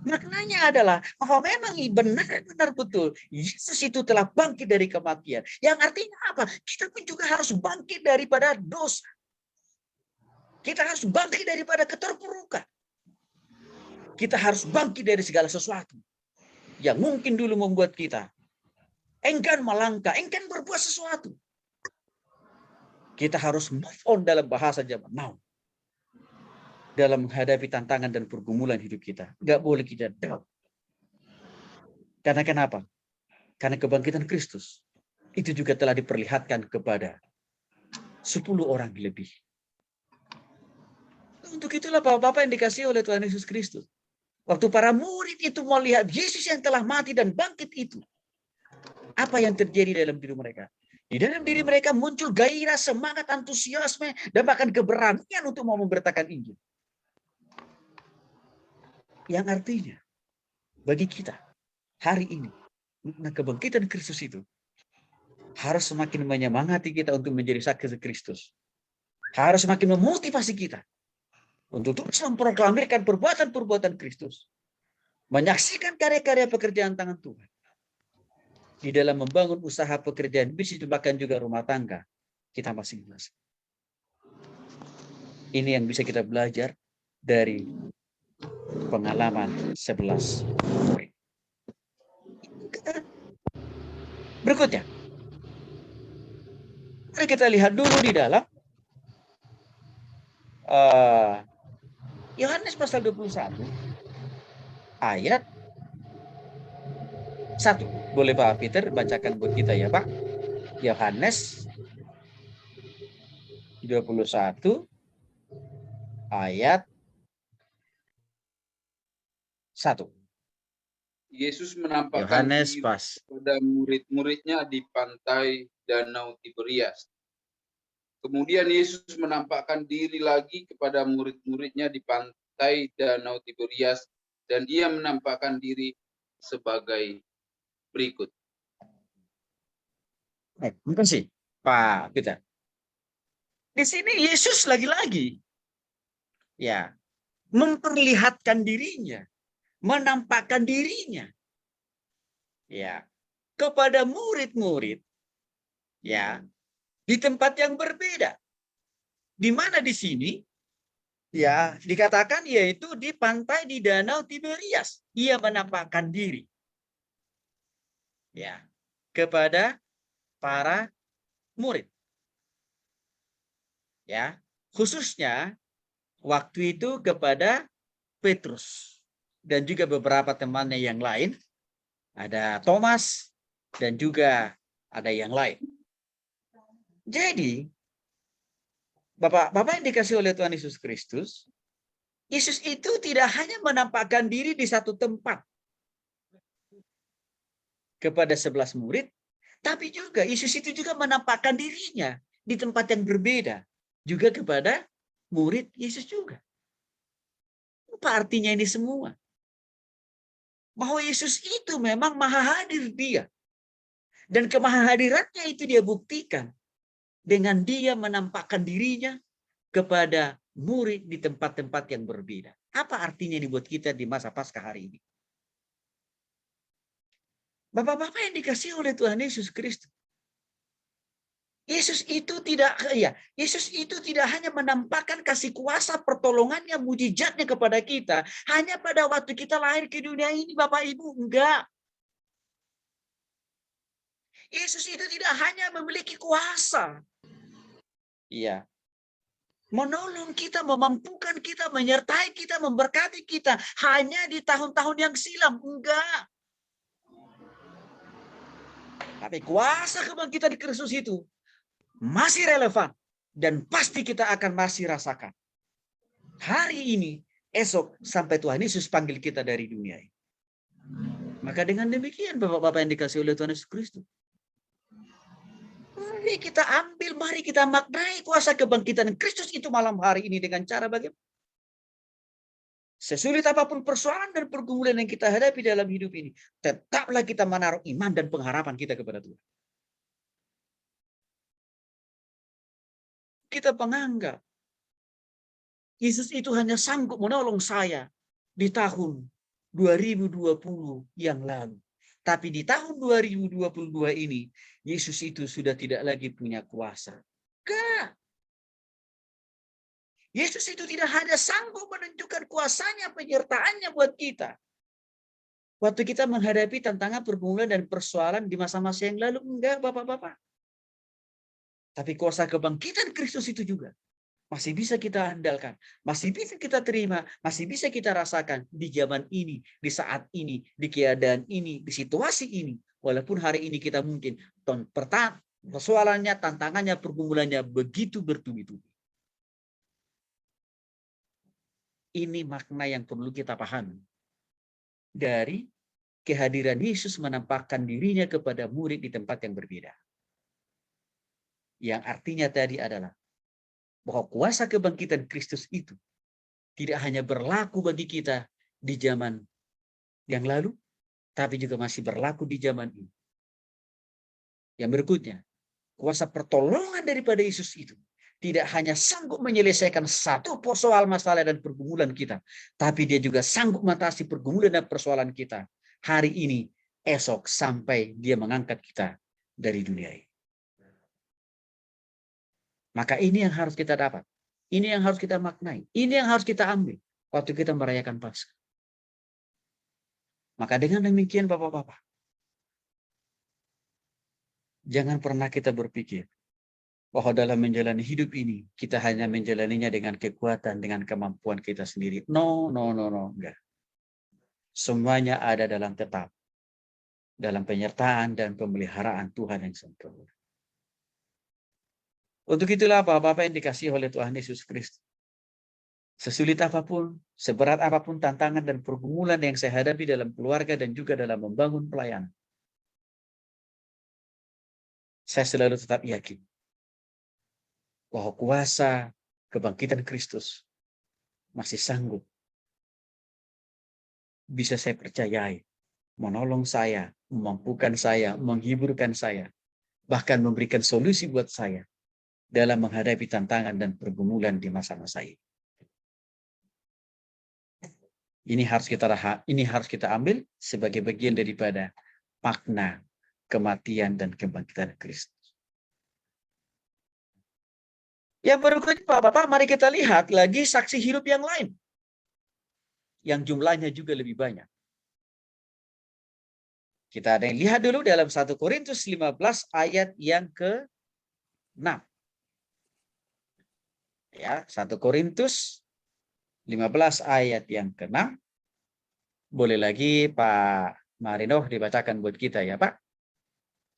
Maknanya adalah bahwa memang benar-benar betul Yesus itu telah bangkit dari kematian. Yang artinya apa? Kita pun juga harus bangkit daripada dosa. Kita harus bangkit daripada keterpurukan. Kita harus bangkit dari segala sesuatu yang mungkin dulu membuat kita enggan melangkah, enggan berbuat sesuatu. Kita harus move on dalam bahasa zaman now. Dalam menghadapi tantangan dan pergumulan hidup kita. Nggak boleh kita down. Karena kenapa? Karena kebangkitan Kristus itu juga telah diperlihatkan kepada 10 orang lebih. Untuk itulah Bapak-bapak yang dikasihi oleh Tuhan Yesus Kristus. Waktu para murid itu melihat Yesus yang telah mati dan bangkit itu, apa yang terjadi dalam diri mereka? Di dalam diri mereka muncul gairah, semangat, antusiasme, dan bahkan keberanian untuk mau memberitakan Injil. Yang artinya, bagi kita, hari ini, kebangkitan Kristus itu harus semakin menyemangati kita untuk menjadi saksi Kristus. Harus semakin memotivasi kita untuk terus memproklamirkan perbuatan-perbuatan Kristus. Menyaksikan karya-karya pekerjaan tangan Tuhan. Di dalam membangun usaha pekerjaan bisnis, bahkan juga rumah tangga kita masing-masing. Ini yang bisa kita belajar dari pengalaman 11 murid. Berikutnya, mari kita lihat dulu di dalam Yohanes pasal 21 ayat 1. Boleh Pak Peter bacakan buat kita ya Pak? Yohanes 21 ayat 1. Yesus menampakkan Yohanes diri pas. kepada murid-muridnya di pantai Danau Tiberias. Kemudian Yesus menampakkan diri lagi kepada murid-muridnya di pantai Danau Tiberias, dan ia menampakkan diri sebagai berikut. Baik, terima kasih Pak Peter. Di sini Yesus lagi-lagi ya memperlihatkan dirinya, menampakkan dirinya ya kepada murid-murid ya di tempat yang berbeda. Di mana di sini ya dikatakan yaitu di pantai di Danau Tiberias. Ia menampakkan diri ya kepada para murid. Ya, khususnya waktu itu kepada Petrus dan juga beberapa temannya yang lain. Ada Thomas dan juga ada yang lain. Jadi, Bapak yang dikasih oleh Tuhan Yesus Kristus, Yesus itu tidak hanya menampakkan diri di satu tempat kepada 11 murid, tapi juga Yesus itu juga menampakkan dirinya di tempat yang berbeda juga kepada murid Yesus juga. Apa artinya ini semua? Bahwa Yesus itu memang maha hadir dia. Dan kemahahadirannya itu dia buktikan dengan dia menampakkan dirinya kepada murid di tempat-tempat yang berbeda. Apa artinya ini buat kita di masa Paskah hari ini? Bapak-bapak yang dikasihi oleh Tuhan Yesus Kristus. Yesus itu tidak hanya menampakkan kasih kuasa, pertolongannya, mujizatnya kepada kita hanya pada waktu kita lahir ke dunia ini, Bapak Ibu, enggak. Yesus itu tidak hanya memiliki kuasa, iya, menolong kita, memampukan kita, menyertai kita, memberkati kita hanya di tahun-tahun yang silam, enggak. Tapi kuasa kebangkitan di Kristus itu masih relevan dan pasti kita akan masih rasakan hari ini, esok, sampai Tuhan Yesus panggil kita dari dunia ini. Maka dengan demikian Bapak-bapak yang dikasihi oleh Tuhan Yesus Kristus, mari kita ambil, mari kita maknai kuasa kebangkitan Kristus itu malam hari ini dengan cara bagaimana? Sesulit apapun persoalan dan pergumulan yang kita hadapi dalam hidup ini, tetaplah kita menaruh iman dan pengharapan kita kepada Tuhan. Kita menganggap Yesus itu hanya sanggup menolong saya di tahun 2020 yang lalu. Tapi di tahun 2022 ini, Yesus itu sudah tidak lagi punya kuasa. Enggak. Yesus itu tidak hanya sanggup menunjukkan kuasanya, penyertaannya buat kita. Waktu kita menghadapi tantangan, pergumulan, dan persoalan di masa-masa yang lalu. Enggak, Bapak-bapak. Tapi kuasa kebangkitan Kristus itu juga masih bisa kita andalkan, masih bisa kita terima, masih bisa kita rasakan di zaman ini, di saat ini, di keadaan ini, di situasi ini. Walaupun hari ini kita mungkin persoalannya, tantangannya, pergumulannya begitu bertubi-tubi. Ini makna yang perlu kita pahami dari kehadiran Yesus menampakkan dirinya kepada murid di tempat yang berbeda. Yang artinya tadi adalah bahwa kuasa kebangkitan Kristus itu tidak hanya berlaku bagi kita di zaman yang lalu, tapi juga masih berlaku di zaman ini. Yang berikutnya, kuasa pertolongan daripada Yesus itu tidak hanya sanggup menyelesaikan satu soal masalah dan pergumulan kita, tapi dia juga sanggup mengatasi pergumulan dan persoalan kita hari ini, esok, sampai dia mengangkat kita dari dunia ini. Maka ini yang harus kita dapat. Ini yang harus kita maknai. Ini yang harus kita ambil waktu kita merayakan Paskah. Maka dengan demikian Bapak-bapak, jangan pernah kita berpikir bahwa dalam menjalani hidup ini, kita hanya menjalaninya dengan kekuatan, dengan kemampuan kita sendiri. No, enggak. Semuanya ada dalam penyertaan dan pemeliharaan Tuhan yang sempurna. Untuk itulah Bapak-bapak yang dikasihi oleh Tuhan Yesus Kristus. Sesulit apapun, seberat apapun tantangan dan pergumulan yang saya hadapi dalam keluarga dan juga dalam membangun pelayanan, saya selalu tetap yakin bahwa kuasa kebangkitan Kristus masih sanggup, bisa saya percayai, menolong saya, memampukan saya, menghiburkan saya, bahkan memberikan solusi buat saya dalam menghadapi tantangan dan pergumulan di masa-masa ini. Ini harus kita ambil sebagai bagian daripada makna kematian dan kebangkitan Kristus. Yang berikutnya Bapak-bapak, mari kita lihat lagi saksi hidup yang lain, yang jumlahnya juga lebih banyak. Kita ada yang lihat dulu dalam 1 Korintus 15 ayat yang ke-6. Ya, 1 Korintus 15 ayat yang ke-6. Boleh lagi Pak Marino dibacakan buat kita ya Pak.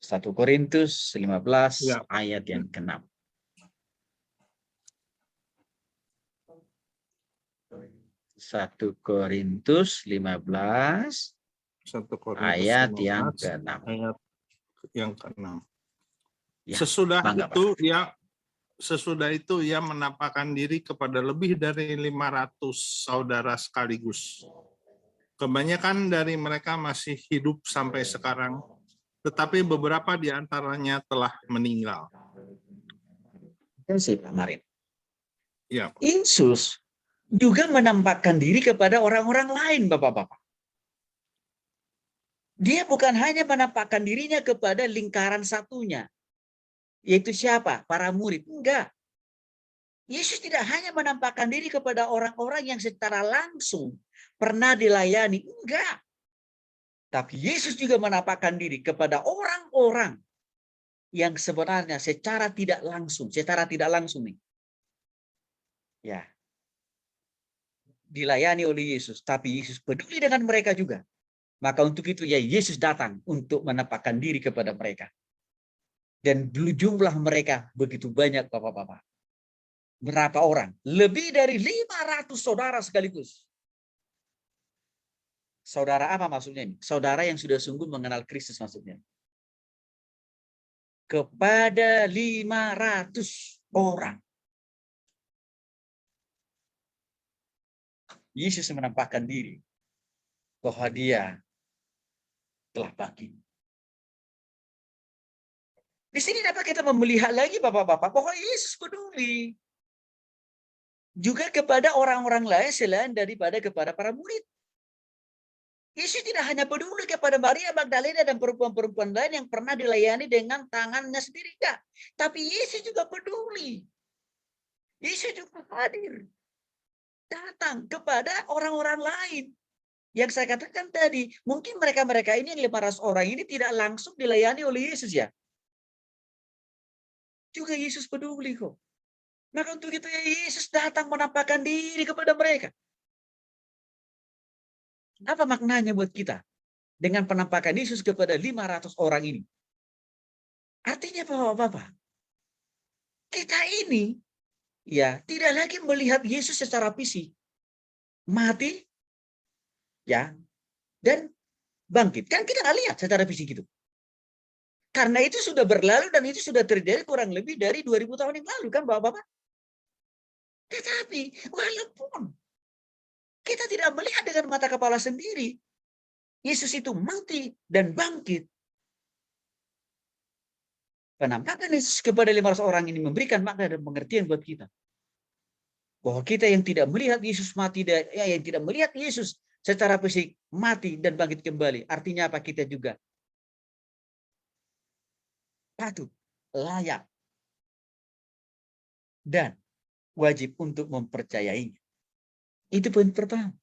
1 Korintus 15 Ya. ayat yang ke-6. 1 Korintus 15 1 Korintus ayat 15, yang ke-6. ayat yang ke-6. Ya, Sesudah itu ia menampakkan diri kepada lebih dari 500 saudara sekaligus. Kebanyakan dari mereka masih hidup sampai sekarang, tetapi beberapa di antaranya telah meninggal. Pak Marin. Ya, Yesus juga menampakkan diri kepada orang-orang lain, Bapak-bapak. Dia bukan hanya menampakkan dirinya kepada lingkaran satunya, yaitu siapa? Para murid. Enggak. Yesus tidak hanya menampakkan diri kepada orang-orang yang secara langsung pernah dilayani. Enggak. Tapi Yesus juga menampakkan diri kepada orang-orang yang sebenarnya secara tidak langsung nih, ya, dilayani oleh Yesus, tapi Yesus peduli dengan mereka juga. Maka untuk itu ya Yesus datang untuk menampakkan diri kepada mereka. Dan jumlah mereka begitu banyak Bapak-bapak. Berapa orang? Lebih dari 500 saudara sekaligus. Saudara apa maksudnya ini? Saudara yang sudah sungguh mengenal Kristus maksudnya. Kepada 500 orang. Yesus menampakkan diri bahwa dia telah bangkit. Di sini dapat kita melihat lagi Bapak-bapak bahwa Yesus peduli juga kepada orang-orang lain selain daripada kepada para murid. Yesus tidak hanya peduli kepada Maria Magdalena dan perempuan-perempuan lain yang pernah dilayani dengan tangannya sendiri, enggak. Tapi Yesus juga peduli. Yesus juga hadir. Datang kepada orang-orang lain. Yang saya katakan tadi, mungkin mereka-mereka ini, 500 orang ini tidak langsung dilayani oleh Yesus ya. Juga Yesus peduli kok. Maka untuk itu ya Yesus datang menampakkan diri kepada mereka. Apa maknanya buat kita dengan penampakan Yesus kepada 500 orang ini? Artinya Bapak-bapak, kita ini ya tidak lagi melihat Yesus secara fisik, mati, ya, dan bangkit. Kan kita nggak lihat secara fisik itu. Karena itu sudah berlalu dan itu sudah terjadi kurang lebih dari 2000 tahun yang lalu kan Bapak-bapak. Tetapi walaupun kita tidak melihat dengan mata kepala sendiri, Yesus itu mati dan bangkit. Penampakan Yesus kepada 500 orang ini memberikan makna dan pengertian buat kita. Bahwa kita yang tidak melihat Yesus mati, yang tidak melihat Yesus secara fisik mati dan bangkit kembali. Artinya apa? Kita juga patut, layak, dan wajib untuk mempercayainya. Itu poin pertama.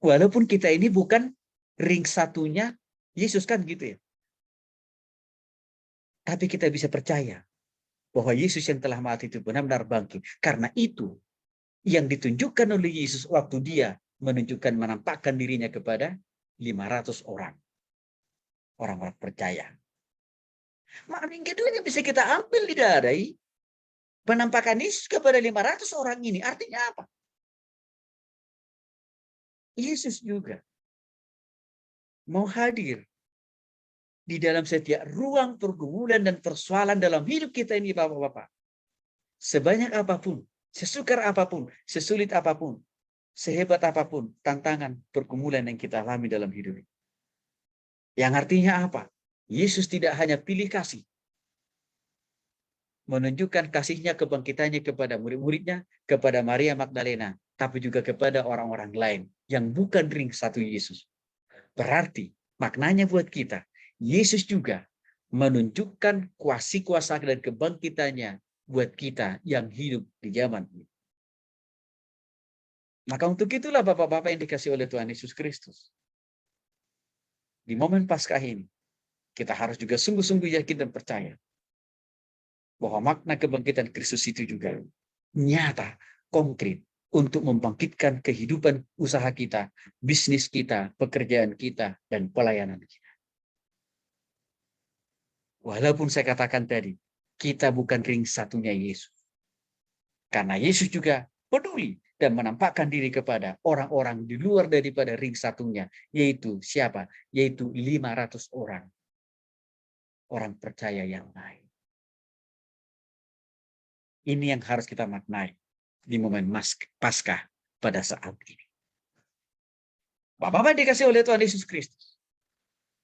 Walaupun kita ini bukan ring satunya Yesus kan gitu ya. Tapi kita bisa percaya bahwa Yesus yang telah mati itu benar-benar bangkit. Karena itu yang ditunjukkan oleh Yesus waktu dia menunjukkan menampakkan dirinya kepada 500 orang. Orang-orang percaya. Makna yang kedua yang bisa kita ambil dari penampakan Yesus kepada 500 orang ini. Artinya apa? Yesus juga mau hadir di dalam setiap ruang pergumulan dan persoalan dalam hidup kita ini, Bapak-Bapak. Sebanyak apapun, sesukar apapun, sesulit apapun, sehebat apapun tantangan pergumulan yang kita alami dalam hidup ini. Yang artinya apa? Yesus tidak hanya pilih kasih, menunjukkan kasihnya kebangkitannya kepada murid-muridnya, kepada Maria Magdalena, tapi juga kepada orang-orang lain yang bukan ring satu Yesus. Berarti maknanya buat kita, Yesus juga menunjukkan kuasa dan kebangkitannya buat kita yang hidup di zaman ini. Maka untuk itulah Bapak-Bapak yang dikasih oleh Tuhan Yesus Kristus. Di momen Paskah ini, kita harus juga sungguh-sungguh yakin dan percaya bahwa makna kebangkitan Kristus itu juga nyata, konkret, untuk membangkitkan kehidupan usaha kita, bisnis kita, pekerjaan kita, dan pelayanan kita. Walaupun saya katakan tadi, kita bukan ring satunya Yesus. Karena Yesus juga peduli dan menampakkan diri kepada orang-orang di luar daripada ring satunya. Yaitu siapa? Yaitu 500 orang. Orang percaya yang lain. Ini yang harus kita maknai di momen Paskah pada saat ini. Bapak-bapak dikasih oleh Tuhan Yesus Kristus.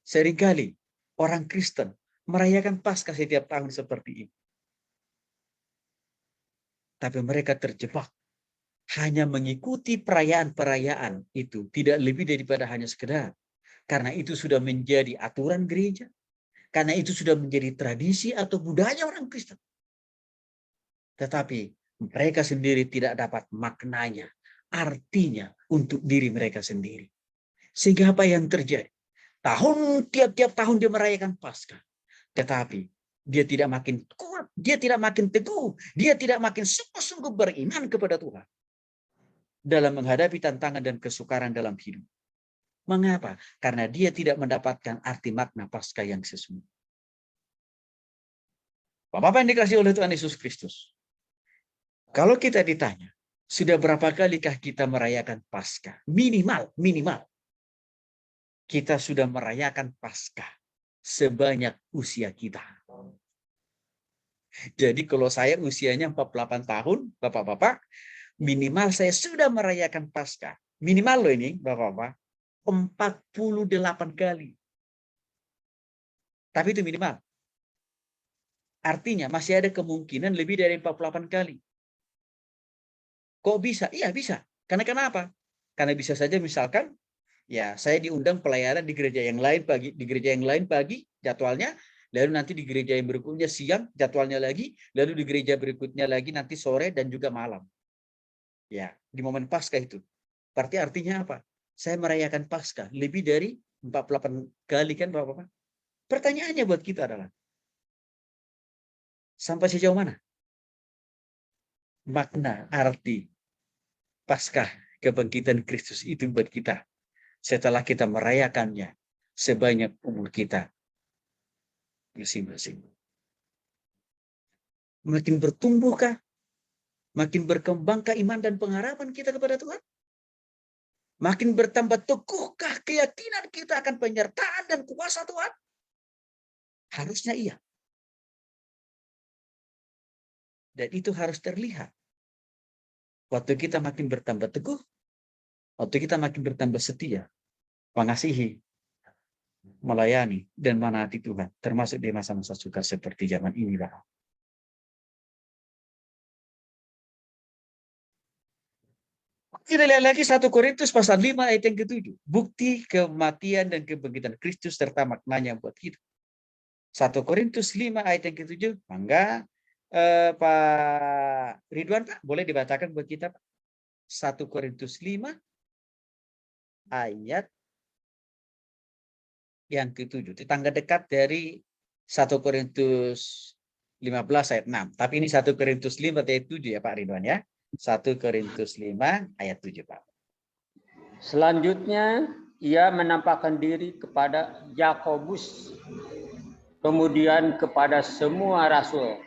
Seringkali orang Kristen merayakan Paskah setiap tahun seperti ini. Tapi mereka terjebak hanya mengikuti perayaan-perayaan itu, tidak lebih daripada hanya sekedar. Karena itu sudah menjadi aturan gereja, karena itu sudah menjadi tradisi atau budaya orang Kristen. Tetapi mereka sendiri tidak dapat maknanya, artinya untuk diri mereka sendiri. Sehingga apa yang terjadi? Tiap-tiap tahun dia merayakan Paskah. Tetapi dia tidak makin kuat, dia tidak makin teguh, dia tidak makin sungguh-sungguh beriman kepada Tuhan dalam menghadapi tantangan dan kesukaran dalam hidup. Mengapa? Karena dia tidak mendapatkan arti makna Paskah yang sesungguhnya. Bapak-bapak yang dikasihi oleh Tuhan Yesus Kristus, kalau kita ditanya, sudah berapa kalikah kita merayakan Paskah? Minimal kita sudah merayakan Paskah sebanyak usia kita. Jadi kalau saya usianya 48 tahun, Bapak-bapak, minimal saya sudah merayakan Paskah. Minimal loh ini, Bapak-bapak, 48 kali. Tapi itu minimal. Artinya masih ada kemungkinan lebih dari 48 kali. Kok bisa? Iya bisa. Karena kenapa? Karena bisa saja misalkan, ya saya diundang pelayanan di gereja yang lain pagi, jadwalnya, lalu nanti di gereja yang berikutnya siang, jadwalnya lagi, lalu di gereja berikutnya lagi nanti sore dan juga malam. Ya, di momen Paskah itu. Berarti artinya apa? Saya merayakan Paskah lebih dari 48 kali kan Bapak-bapak? Pertanyaannya buat kita adalah, sampai sejauh mana makna arti Paskah kebangkitan Kristus itu buat kita setelah kita merayakannya sebanyak umur kita masing-masing? Makin bertumbuhkah? Makin berkembangkah iman dan pengharapan kita kepada Tuhan? Makin bertambah teguhkah keyakinan kita akan penyertaan dan kuasa Tuhan? Harusnya iya. Dan itu harus terlihat. Waktu kita makin bertambah teguh, waktu kita makin bertambah setia, mengasihi, melayani dan menaati Tuhan, termasuk di masa-masa sukar seperti zaman ini, Bapak. Kita lihat lagi 1 Korintus pasal 5 ayat yang ke-7. Bukti kematian dan kebangkitan Kristus serta maknanya buat kita. 1 Korintus 5 ayat yang ke-7. Mangga Pak Ridwan, Pak, boleh dibacakan buat kita, Pak? 1 Korintus 5 ayat yang ke-7. Tetangga dekat dari 1 Korintus 15 ayat 6. Tapi ini 1 Korintus 5 ayat 7 ya Pak Ridwan ya. 1 Korintus 5 ayat 7, Pak. Selanjutnya, ia menampakkan diri kepada Yakobus, kemudian kepada semua rasul.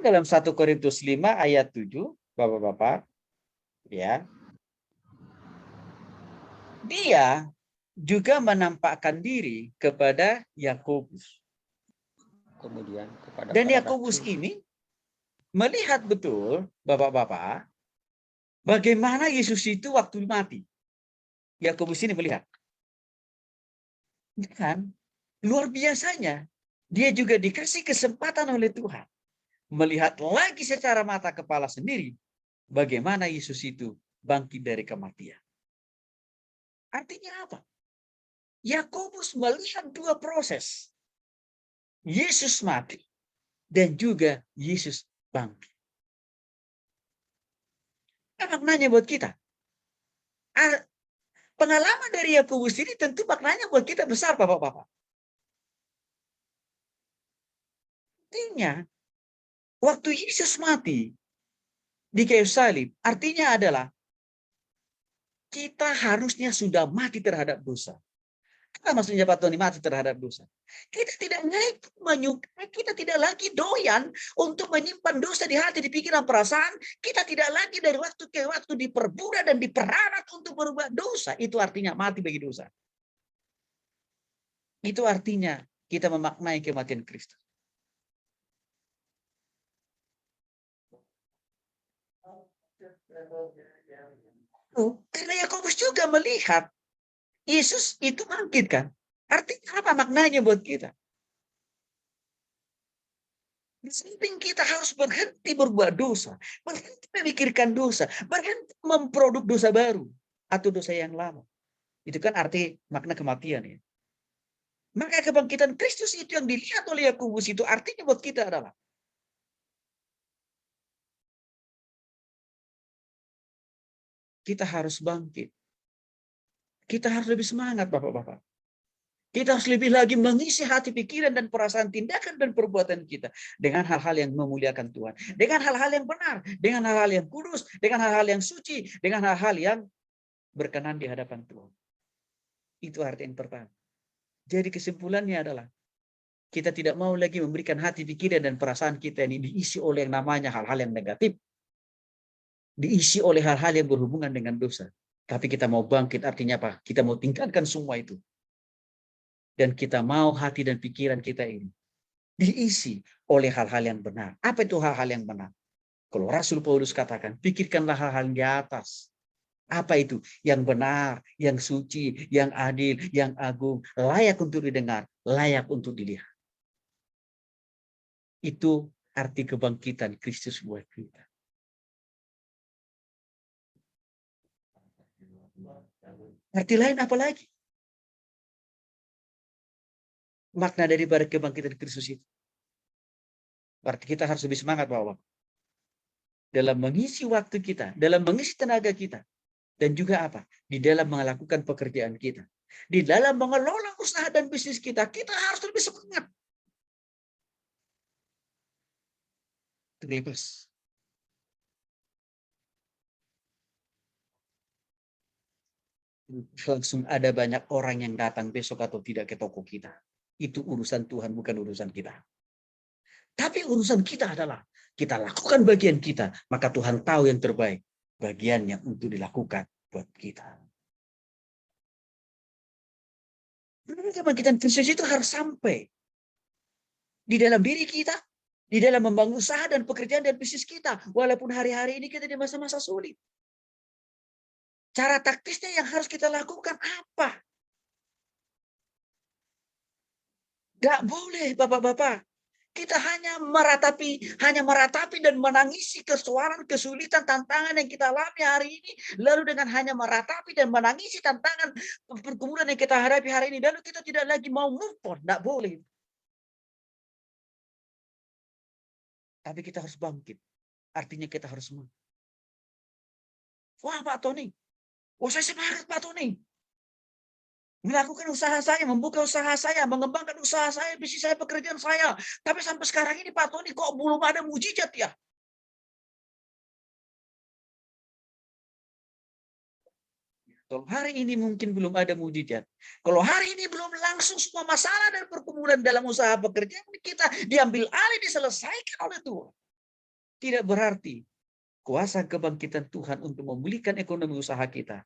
Dalam 1 Korintus 5 ayat 7, Bapak-bapak, ya. Dia juga menampakkan diri kepada Yakobus. Kemudian kepada Dan para Yakobus rasul. ini melihat betul, Bapak-bapak, bagaimana Yesus itu waktu mati. Yakobus ini melihat. Dan luar biasanya, dia juga dikasih kesempatan oleh Tuhan melihat lagi secara mata kepala sendiri bagaimana Yesus itu bangkit dari kematian. Artinya apa? Yakobus melihat dua proses. Yesus mati dan juga Yesus bangkit. Apa maknanya buat kita? Pengalaman dari Yakobus ini tentu maknanya buat kita besar, Bapak-bapak. Artinya, waktu Yesus mati di kayu salib, artinya adalah kita harusnya sudah mati terhadap dosa. Apa maksudnya Pak Tony mati terhadap dosa? Kita tidak lagi menyukai, kita tidak lagi doyan untuk menyimpan dosa di hati, di pikiran, perasaan. Kita tidak lagi dari waktu ke waktu diperbudak dan diperalat untuk berbuat dosa. Itu artinya mati bagi dosa. Itu artinya kita memaknai kematian Kristus. Karena Yakobus juga melihat Yesus itu bangkit kan. Artinya apa maknanya buat kita? Di samping kita harus berhenti berbuat dosa, berhenti memikirkan dosa, berhenti memproduk dosa baru atau dosa yang lama. Itu kan arti makna kematian ya. Maka kebangkitan Kristus itu yang dilihat oleh Yakobus itu artinya buat kita adalah kita harus bangkit. Kita harus lebih semangat, Bapak-bapak. Kita harus lebih lagi mengisi hati, pikiran, dan perasaan, tindakan, dan perbuatan kita dengan hal-hal yang memuliakan Tuhan. Dengan hal-hal yang benar, dengan hal-hal yang kudus, dengan hal-hal yang suci, dengan hal-hal yang berkenan di hadapan Tuhan. Itu arti yang pertama. Jadi kesimpulannya adalah kita tidak mau lagi memberikan hati, pikiran, dan perasaan kita ini diisi oleh yang namanya hal-hal yang negatif. Diisi oleh hal-hal yang berhubungan dengan dosa. Tapi kita mau bangkit, artinya apa? Kita mau tinggalkan semua itu. Dan kita mau hati dan pikiran kita ini diisi oleh hal-hal yang benar. Apa itu hal-hal yang benar? Kalau Rasul Paulus katakan, pikirkanlah hal-hal di atas. Apa itu? Yang benar, yang suci, yang adil, yang agung, layak untuk didengar, layak untuk dilihat. Itu arti kebangkitan Kristus buat kita. Arti lain apa lagi? Makna daripada kebangkitan Kristus itu. Berarti kita harus lebih semangat, Bapak. Dalam mengisi waktu kita, dalam mengisi tenaga kita. Dan juga apa? Di dalam melakukan pekerjaan kita. Di dalam mengelola usaha dan bisnis kita, kita harus lebih semangat. Terlepas. Langsung ada banyak orang yang datang besok atau tidak ke toko kita. Itu urusan Tuhan, bukan urusan kita. Tapi urusan kita adalah kita lakukan bagian kita, maka Tuhan tahu yang terbaik bagiannya untuk dilakukan buat kita. Kebangkitan Kristus itu harus sampai di dalam diri kita, di dalam membangun usaha dan pekerjaan dan bisnis kita, walaupun hari-hari ini kita di masa-masa sulit. Cara taktisnya yang harus kita lakukan apa? Nggak boleh, Bapak-Bapak. Kita hanya meratapi dan menangisi kesuaran, kesulitan, tantangan yang kita alami hari ini. Lalu dengan hanya meratapi dan menangisi tantangan pergumulan yang kita hadapi hari ini. Lalu kita tidak lagi mau move on. Nggak boleh. Tapi kita harus bangkit. Artinya kita harus semangat. Wah Pak Tony. Wah saya semangat Pak Tony. Melakukan usaha saya, membuka usaha saya, mengembangkan usaha saya, bisnis saya, pekerjaan saya. Tapi sampai sekarang ini Pak Tony kok belum ada mujizat ya? Kalau hari ini mungkin belum ada mujizat. Kalau hari ini belum langsung semua masalah dan pergumulan dalam usaha pekerjaan kita diambil alih, diselesaikan oleh Tuhan. Tidak berarti kuasa kebangkitan Tuhan untuk memulihkan ekonomi usaha kita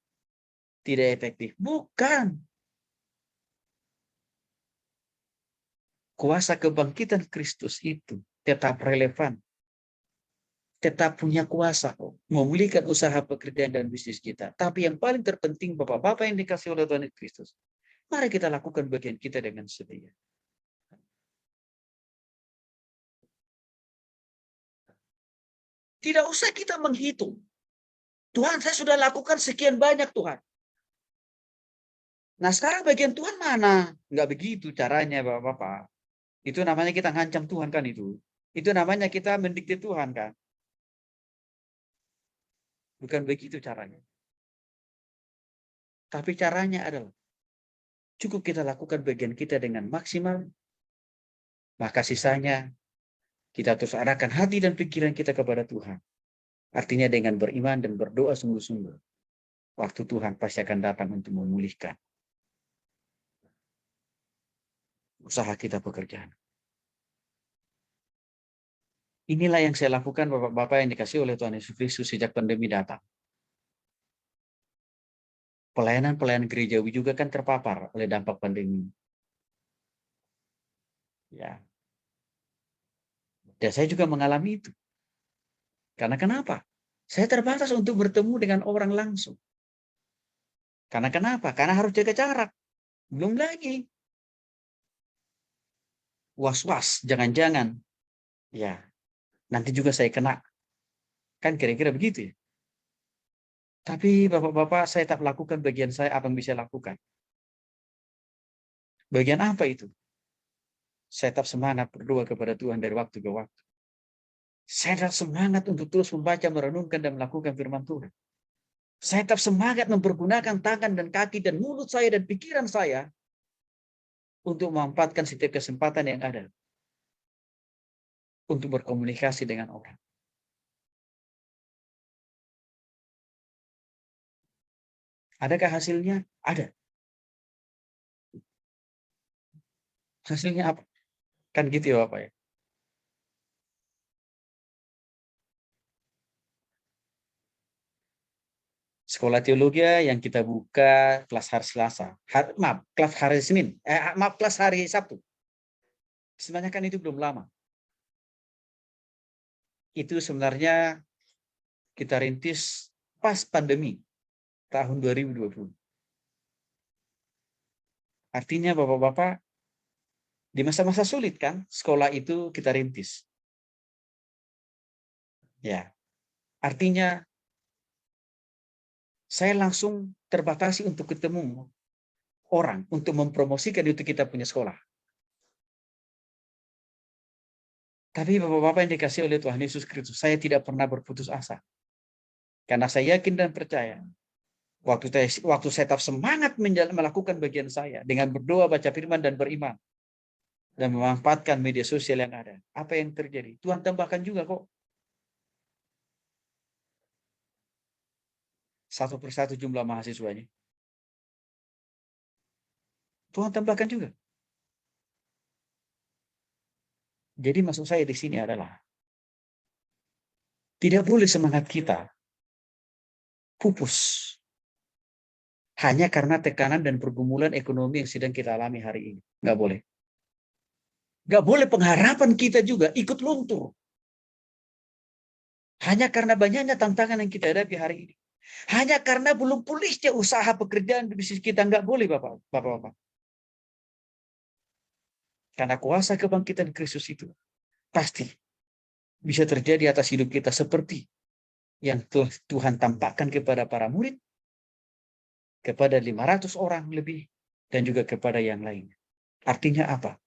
tidak efektif. Bukan. Kuasa kebangkitan Kristus itu tetap relevan. Tetap punya kuasa memulihkan usaha pekerjaan dan bisnis kita. Tapi yang paling terpenting Bapak-Bapak yang dikasih oleh Tuhan Kristus, mari kita lakukan bagian kita dengan setia. Tidak usah kita menghitung. Tuhan, saya sudah lakukan sekian banyak Tuhan. Nah sekarang bagian Tuhan mana? Enggak begitu caranya Bapak-Bapak. Itu namanya kita ngancam Tuhan kan itu. Itu namanya kita mendikte Tuhan kan. Bukan begitu caranya. Tapi caranya adalah cukup kita lakukan bagian kita dengan maksimal. Maka sisanya kita terus arahkan hati dan pikiran kita kepada Tuhan. Artinya dengan beriman dan berdoa sungguh-sungguh. Waktu Tuhan pasti akan datang untuk memulihkan usaha kita, pekerjaan. Inilah yang saya lakukan Bapak-Bapak yang dikasih oleh Tuhan Yesus Kristus sejak pandemi datang. Pelayanan-pelayanan gerejawi juga kan terpapar oleh dampak pandemi. Ya. Dan saya juga mengalami itu. Karena kenapa? Saya terbatas untuk bertemu dengan orang langsung. Karena kenapa? Karena harus jaga jarak. Belum lagi. Was-was, jangan-jangan. Ya, nanti juga saya kena. Kan kira-kira begitu ya. Tapi Bapak-Bapak, saya tak lakukan bagian saya apa yang bisa lakukan. Bagian apa itu? Saya tetap semangat berdoa kepada Tuhan dari waktu ke waktu. Saya tetap semangat untuk terus membaca, merenungkan, dan melakukan firman Tuhan. Saya tetap semangat mempergunakan tangan dan kaki dan mulut saya dan pikiran saya untuk memanfaatkan setiap kesempatan yang ada untuk berkomunikasi dengan orang. Adakah hasilnya? Ada. Hasilnya apa? Kan gitu ya Bapak ya. Sekolah teologi yang kita buka kelas hari Selasa. Kelas hari Senin. Kelas hari Sabtu. Sebenarnya kan itu belum lama. Itu sebenarnya kita rintis pas pandemi tahun 2020. Artinya Bapak-Bapak, di masa-masa sulit kan sekolah itu kita rintis. Ya. Artinya saya langsung terbatasi untuk ketemu orang untuk mempromosikan itu kita punya sekolah. Tapi Bapak-Bapak yang dikasih oleh Tuhan Yesus Kristus, saya tidak pernah berputus asa. Karena saya yakin dan percaya, waktu saya tetap semangat melakukan bagian saya, dengan berdoa, baca firman, dan beriman, dan memanfaatkan media sosial yang ada. Apa yang terjadi? Tuhan tambahkan juga kok. Satu persatu jumlah mahasiswanya. Tuhan tambahkan juga. Jadi maksud saya di sini adalah tidak boleh semangat kita pupus hanya karena tekanan dan pergumulan ekonomi yang sedang kita alami hari ini. Nggak boleh. Nggak boleh pengharapan kita juga ikut luntur hanya karena banyaknya tantangan yang kita hadapi hari ini. Hanya karena belum pulihnya usaha pekerjaan bisnis kita, nggak boleh Bapak-Bapak. Karena kuasa kebangkitan Kristus itu pasti bisa terjadi atas hidup kita seperti yang Tuhan tampakkan kepada para murid, kepada 500 orang lebih, dan juga kepada yang lain. Artinya apa?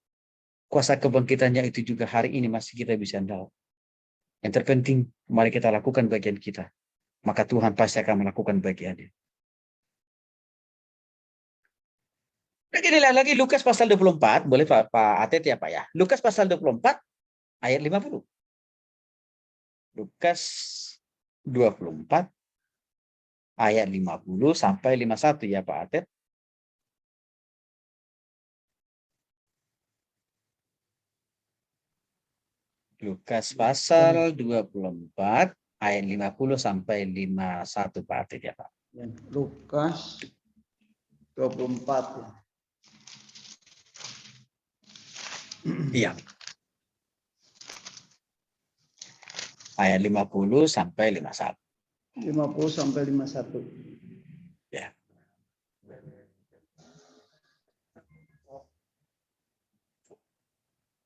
Kuasa kebangkitannya itu juga hari ini masih kita bisa tahu. Yang terpenting, mari kita lakukan bagian kita. Maka Tuhan pasti akan melakukan bagiannya. Nah, inilah lagi Lukas pasal 24, boleh Pak Atet ya Pak ya. Lukas pasal 24 ayat 50. Lukas 24 ayat 50 sampai 51 ya Pak Atet. Lukas pasal 24 ayat 50 sampai 51 Pak Atet ya Pak. Lukas 24 ya. Iya. Ayat 50 sampai 51. 50 sampai 51. Ya.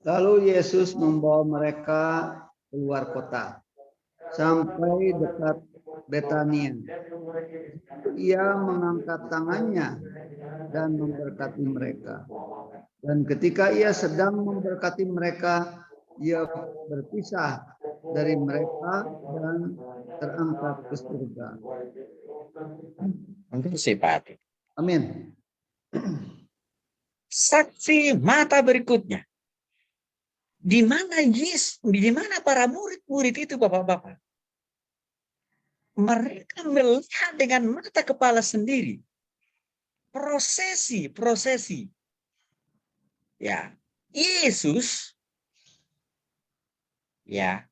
Lalu Yesus membawa mereka keluar kota sampai dekat Betania. Ia mengangkat tangannya dan memberkati mereka. Dan ketika ia sedang memberkati mereka, ia berpisah dari mereka dan terangkat ke surga. Amin. Saksi mata berikutnya. Di mana para murid-murid itu Bapak-bapak? Mereka melihat dengan mata kepala sendiri. Prosesi. Ya. Yesus ya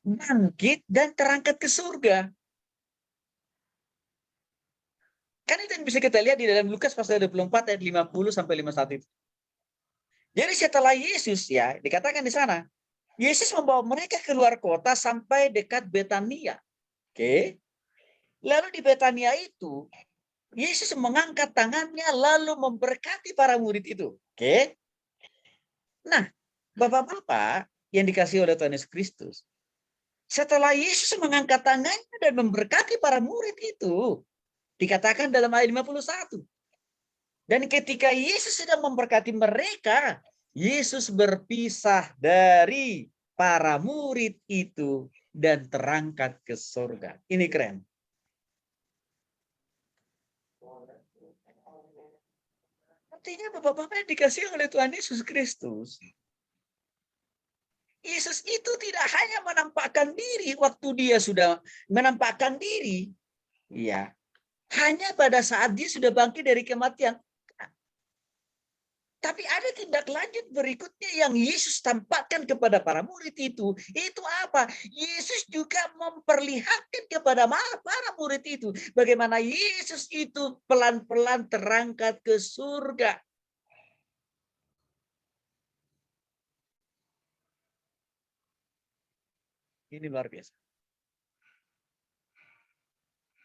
bangkit dan terangkat ke surga. Kan itu yang bisa kita lihat di dalam Lukas pasal 24 ayat 50 sampai 51 itu. Jadi setelah Yesus ya, dikatakan di sana, Yesus membawa mereka keluar kota sampai dekat Betania. Oke. Lalu di Betania itu, Yesus mengangkat tangannya lalu memberkati para murid itu. Oke. Nah, Bapak-bapak yang dikasihi oleh Tuhan Yesus Kristus, setelah Yesus mengangkat tangannya dan memberkati para murid itu, dikatakan dalam ayat 51. Dan ketika Yesus sedang memberkati mereka, Yesus berpisah dari para murid itu dan terangkat ke surga. Ini keren. Artinya Bapak-bapak yang dikasihi oleh Tuhan Yesus Kristus, Yesus itu tidak hanya menampakkan diri waktu dia sudah menampakkan diri, ya, hanya pada saat dia sudah bangkit dari kematian. Tapi ada tindak lanjut berikutnya yang Yesus tampakkan kepada para murid itu. Itu apa? Yesus juga memperlihatkan kepada para murid itu bagaimana Yesus itu pelan-pelan terangkat ke surga. Ini luar biasa.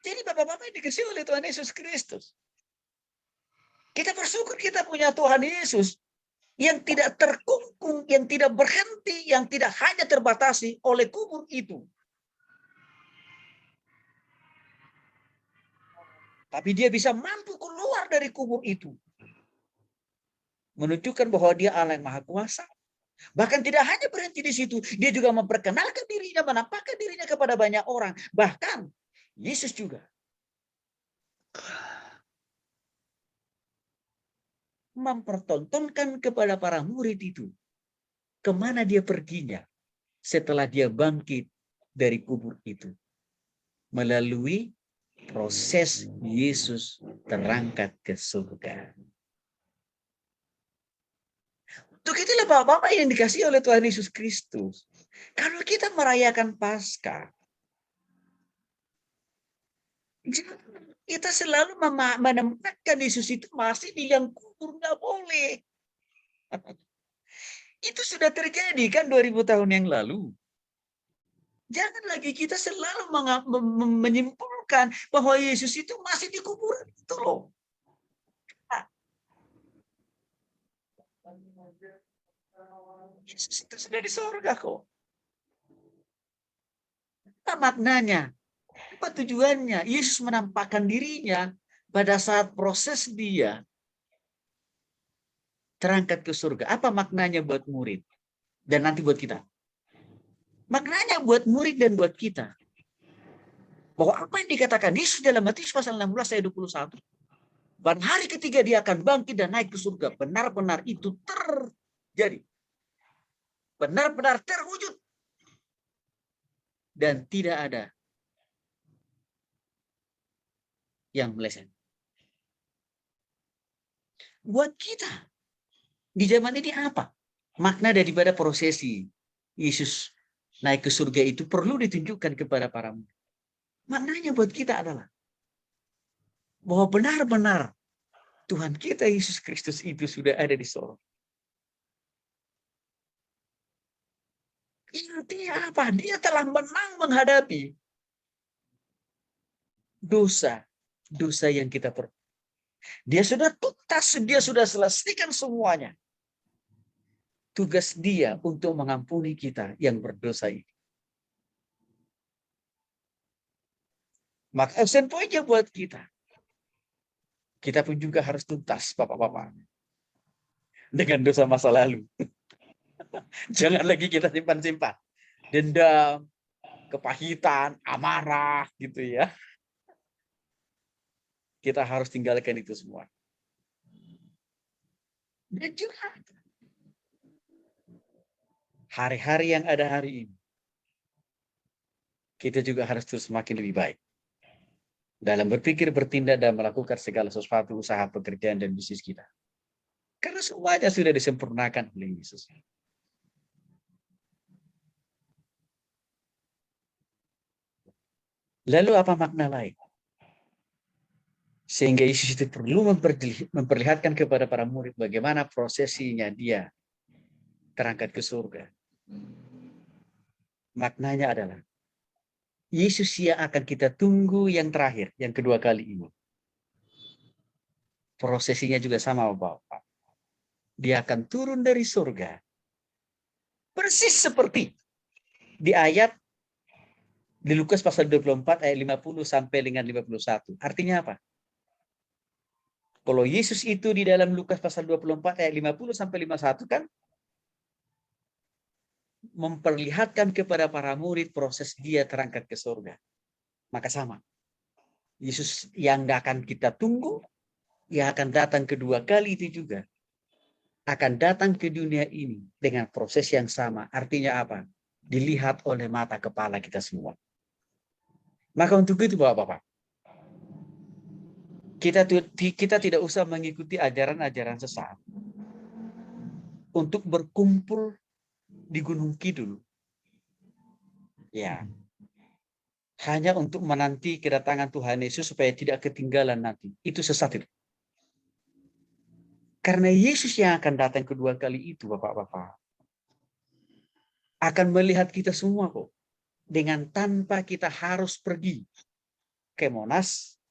Jadi Bapak-bapak dikasihi oleh Tuhan Yesus Kristus. Kita bersyukur kita punya Tuhan Yesus yang tidak terkungkung, yang tidak berhenti, yang tidak hanya terbatasi oleh kubur itu. Tapi dia bisa mampu keluar dari kubur itu. Menunjukkan bahwa dia Allah yang Maha Kuasa. Bahkan tidak hanya berhenti di situ, dia juga memperkenalkan dirinya, menampakkan dirinya kepada banyak orang. Bahkan Yesus juga mempertontonkan kepada para murid itu kemana dia perginya setelah dia bangkit dari kubur itu. Melalui proses Yesus terangkat ke surga. Untuk itulah Bapak-bapak yang dikasihi oleh Tuhan Yesus Kristus. Kalau kita merayakan Paskah, kita selalu menempatkan Yesus itu masih di liang kubur, nggak boleh. Itu sudah terjadi kan 2000 tahun yang lalu. Jangan lagi kita selalu menyimpulkan bahwa Yesus itu masih di kuburan itu loh. Yesus itu sudah di surga kok. Apa maknanya? Apa tujuannya? Yesus menampakkan dirinya pada saat proses dia terangkat ke surga. Apa maknanya buat murid? Dan nanti buat kita. Maknanya buat murid dan buat kita. Bahwa apa yang dikatakan Yesus dalam Matius pasal 16 ayat 21. Dan hari ketiga dia akan bangkit dan naik ke surga. Benar-benar itu terjadi. Benar-benar terwujud. Dan tidak ada yang meleset. Buat kita, di zaman ini apa? Makna daripada prosesi Yesus naik ke surga itu perlu ditunjukkan kepada para murid. Maknanya buat kita adalah bahwa benar-benar Tuhan kita Yesus Kristus itu sudah ada di sorga. Artinya apa? Dia telah menang menghadapi dosa yang kita perbuat. Dia sudah tuntas, dia sudah selesaikan semuanya. Tugas dia untuk mengampuni kita yang berdosa ini. Maka action point-nya buat kita. Kita pun juga harus tuntas, Bapak-Bapak. Dengan dosa masa lalu. Jangan lagi kita simpan-simpan. Dendam, kepahitan, amarah, gitu ya. Kita harus tinggalkan itu semua. Dan juga hari-hari yang ada hari ini, kita juga harus terus semakin lebih baik. Dalam berpikir, bertindak, dan melakukan segala sesuatu usaha pekerjaan dan bisnis kita. Karena semuanya sudah disempurnakan oleh Yesus. Lalu apa makna lain? Sehingga Yesus itu perlu memperlihatkan kepada para murid bagaimana prosesinya dia terangkat ke surga. Maknanya adalah Yesus yang akan kita tunggu yang terakhir, yang kedua kali ini. Prosesinya juga sama, Bapak. Dia akan turun dari surga. Persis seperti di ayat di Lukas pasal 24 ayat 50 sampai dengan 51. Artinya apa? Kalau Yesus itu di dalam Lukas pasal 24 ayat 50 sampai 51 kan memperlihatkan kepada para murid proses dia terangkat ke surga. Maka sama. Yesus yang akan kita tunggu, yang akan datang kedua kali itu juga akan datang ke dunia ini dengan proses yang sama. Artinya apa? Dilihat oleh mata kepala kita semua. Maka untuk itu Bapak-Bapak, kita tidak usah mengikuti ajaran-ajaran sesat untuk berkumpul di Gunung Kidul. Ya. Hanya untuk menanti kedatangan Tuhan Yesus supaya tidak ketinggalan nanti. Itu sesat itu. Karena Yesus yang akan datang kedua kali itu, Bapak-Bapak, akan melihat kita semua kok. Dengan tanpa kita harus pergi ke Monas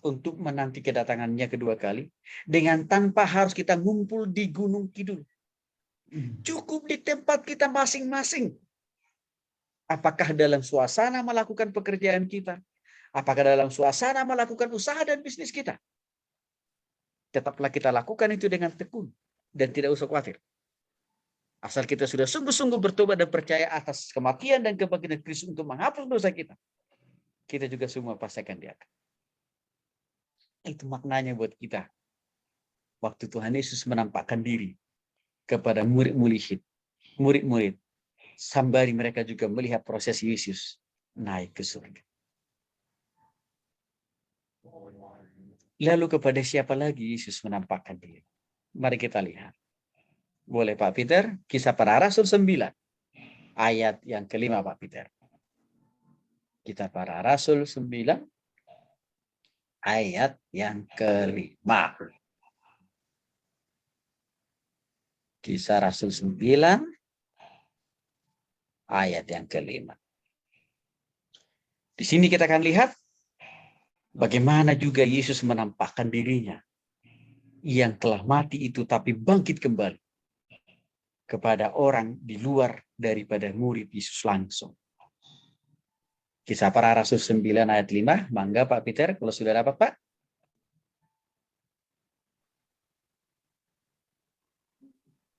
untuk menanti kedatangannya kedua kali. Dengan tanpa harus kita ngumpul di Gunung Kidul. Cukup di tempat kita masing-masing. Apakah dalam suasana melakukan pekerjaan kita? Apakah dalam suasana melakukan usaha dan bisnis kita? Tetaplah kita lakukan itu dengan tekun. Dan tidak usah khawatir. Asal kita sudah sungguh-sungguh bertobat dan percaya atas kematian dan kebangkitan Kristus untuk menghapus dosa kita. Kita juga semua pasti akan diangkat. Itu maknanya buat kita. Waktu Tuhan Yesus menampakkan diri kepada murid-murid. Sembari mereka juga melihat proses Yesus naik ke surga. Lalu kepada siapa lagi Yesus menampakkan diri? Mari kita lihat. Boleh Pak Peter? Kisah Para Rasul 9. Ayat yang kelima Pak Peter. Kisah Para Rasul 9. Ayat yang kelima. Kisah Rasul 9. Ayat yang kelima. Di sini kita akan lihat bagaimana juga Yesus menampakkan dirinya yang telah mati itu tapi bangkit kembali kepada orang di luar daripada murid Yesus langsung. Kisah Para Rasul 9 ayat 5. Mangga Pak Peter, kalau sudah dapat Pak.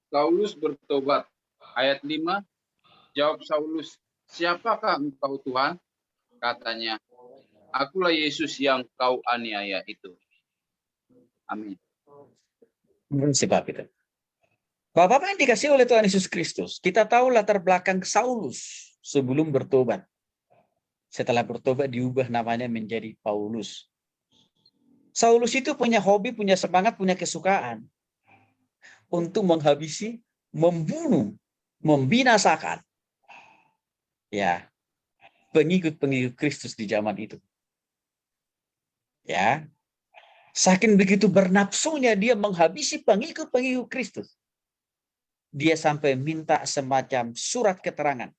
Saulus bertobat. Ayat 5, jawab Saulus, siapakah engkau Tuhan? Katanya, akulah Yesus yang kau aniaya itu. Amin. Terima kasih Pak Peter. Bapak-bapak yang dikasih oleh Tuhan Yesus Kristus, kita tahu latar belakang Saulus sebelum bertobat. Setelah bertobat diubah namanya menjadi Paulus. Saulus itu punya hobi, punya semangat, punya kesukaan untuk menghabisi, membunuh, membinasakan ya pengikut-pengikut Kristus di zaman itu. Ya. Saking begitu bernapsunya dia menghabisi pengikut-pengikut Kristus. Dia sampai minta semacam surat keterangan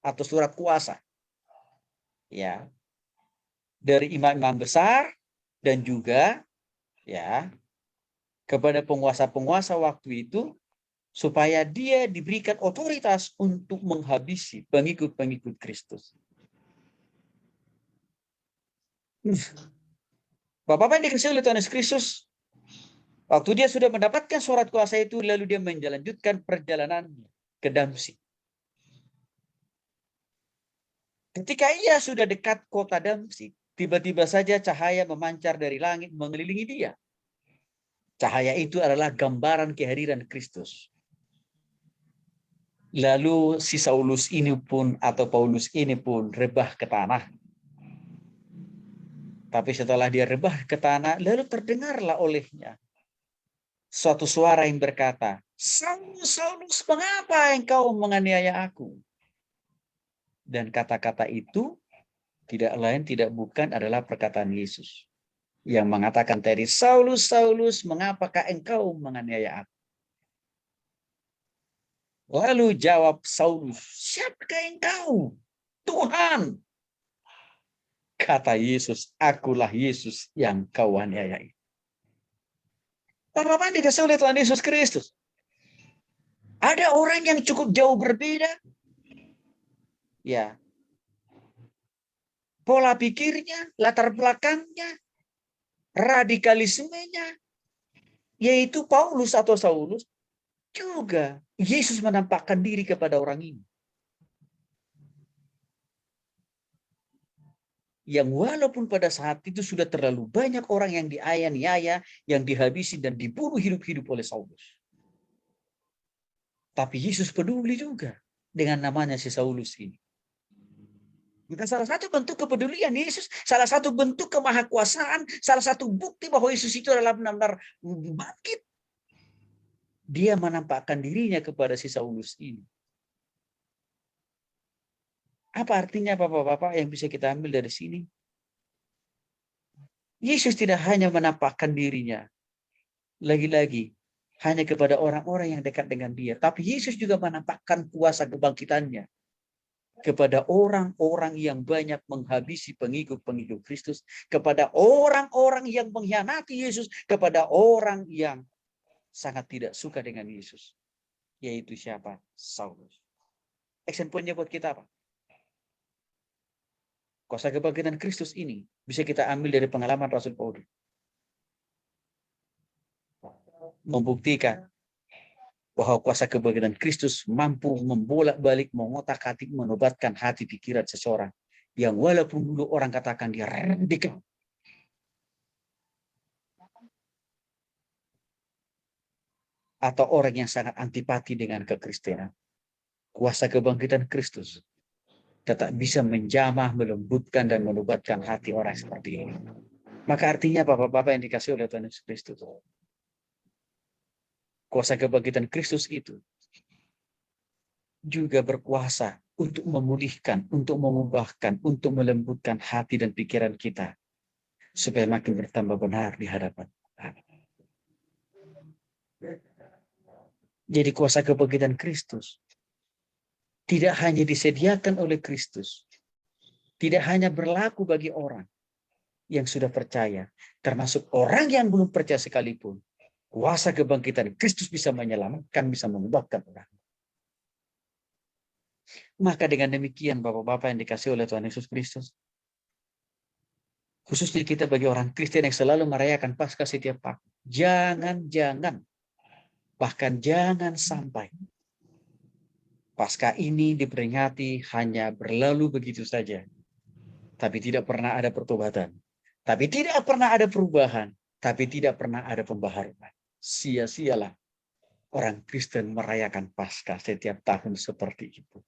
atau surat kuasa. Ya. Dari imam-imam besar dan juga ya kepada penguasa-penguasa waktu itu supaya dia diberikan otoritas untuk menghabisi pengikut-pengikut Kristus. Bapak-bapak yang dikasihi oleh Tuhan Yesus Kristus, waktu dia sudah mendapatkan surat kuasa itu, lalu dia menjalankan perjalanan ke Damsyik. Ketika ia sudah dekat kota Damsyik, tiba-tiba saja cahaya memancar dari langit mengelilingi dia. Cahaya itu adalah gambaran kehadiran Kristus. Lalu si Saulus ini pun atau Paulus ini pun rebah ke tanah. Tapi setelah dia rebah ke tanah, lalu terdengarlah olehnya suatu suara yang berkata, Saulus, Saulus, mengapa engkau menganiaya aku? Dan kata-kata itu tidak lain tidak bukan adalah perkataan Yesus yang mengatakan tadi, Saulus, Saulus, mengapakah engkau menganiaya aku? Lalu jawab Saulus, siapakah engkau? Tuhan. Kata Yesus, akulah Yesus yang kau aniayai. Bapak-bapak dikasih oleh Tuhan Yesus Kristus. Ada orang yang cukup jauh berbeda. Ya. Pola pikirnya, latar belakangnya, radikalismenya, yaitu Paulus atau Saulus, juga Yesus menampakkan diri kepada orang ini. Yang walaupun pada saat itu sudah terlalu banyak orang yang dianiaya, yang dihabisi dan dibunuh hidup-hidup oleh Saulus. Tapi Yesus peduli juga dengan namanya si Saulus ini. Bukan salah satu bentuk kepedulian Yesus, salah satu bentuk kemahakuasaan, salah satu bukti bahwa Yesus itu adalah benar-benar bangkit. Dia menampakkan dirinya kepada si Saulus ini. Apa artinya Bapak-bapak yang bisa kita ambil dari sini? Yesus tidak hanya menampakkan dirinya, lagi-lagi, hanya kepada orang-orang yang dekat dengan dia. Tapi Yesus juga menampakkan kuasa kebangkitannya kepada orang-orang yang banyak menghabisi pengikut-pengikut Kristus, kepada orang-orang yang mengkhianati Yesus, kepada orang yang sangat tidak suka dengan Yesus. Yaitu siapa? Saulus. Action point-nya buat kita apa? Kuasa kebangkitan Kristus ini bisa kita ambil dari pengalaman Rasul Paulus. Membuktikan bahwa kuasa kebangkitan Kristus mampu membolak-balik, mengotak-atik, menobatkan hati pikiran seseorang yang walaupun dulu orang katakan dia radikal, atau orang yang sangat antipati dengan kekristenan, kuasa kebangkitan Kristus tetap bisa menjamah, melembutkan, dan menobatkan hati orang seperti ini. Maka artinya Bapak-bapak yang dikasih oleh Tuhan Yesus Kristus, kuasa kebangkitan Kristus itu juga berkuasa untuk memulihkan, untuk mengubahkan, untuk melembutkan hati dan pikiran kita supaya makin bertambah benar di hadapan Allah. Jadi kuasa kebangkitan Kristus tidak hanya disediakan oleh Kristus tidak hanya berlaku bagi orang yang sudah percaya, termasuk orang yang belum percaya sekalipun. Kuasa kebangkitan Kristus bisa menyelamatkan, bisa mengubahkan orang. Maka dengan demikian, Bapak-Bapak yang dikasihi oleh Tuhan Yesus Kristus, khususnya kita bagi orang Kristen yang selalu merayakan Paskah setiap tahun, jangan, bahkan jangan sampai Paskah ini diperingati hanya berlalu begitu saja, tapi tidak pernah ada pertobatan, tapi tidak pernah ada perubahan, tapi tidak pernah ada pembaharuan. Sia-sialah orang Kristen merayakan Paskah setiap tahun seperti itu.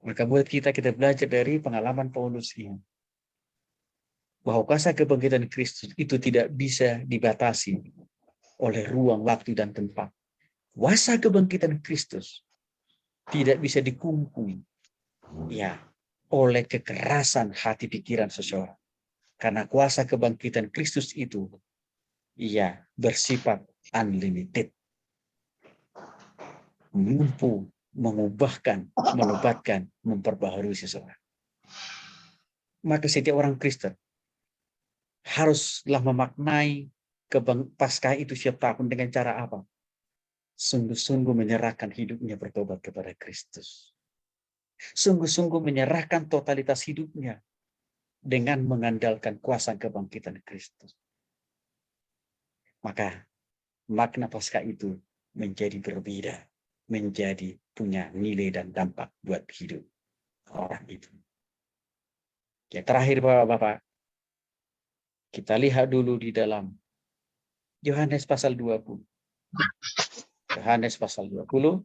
Maka buat kita belajar dari pengalaman Paulus ini, bahwa kuasa kebangkitan Kristus itu tidak bisa dibatasi oleh ruang, waktu, dan tempat. Kuasa kebangkitan Kristus tidak bisa dikungkung ya oleh kekerasan hati pikiran seseorang. Karena kuasa kebangkitan Kristus itu bersifat unlimited. Mampu mengubahkan, menobatkan, memperbaharui seseorang. Maka setiap orang Kristen haruslah memaknai Paskah itu setiap tahun dengan cara apa? Sungguh-sungguh menyerahkan hidupnya bertobat kepada Kristus. Sungguh-sungguh menyerahkan totalitas hidupnya dengan mengandalkan kuasa kebangkitan Kristus. Maka makna Paskah itu menjadi berbeda, menjadi punya nilai dan dampak buat hidup orang itu. Ya, terakhir Bapak-Bapak, kita lihat dulu di dalam Yohanes pasal 20. Yohanes pasal 20.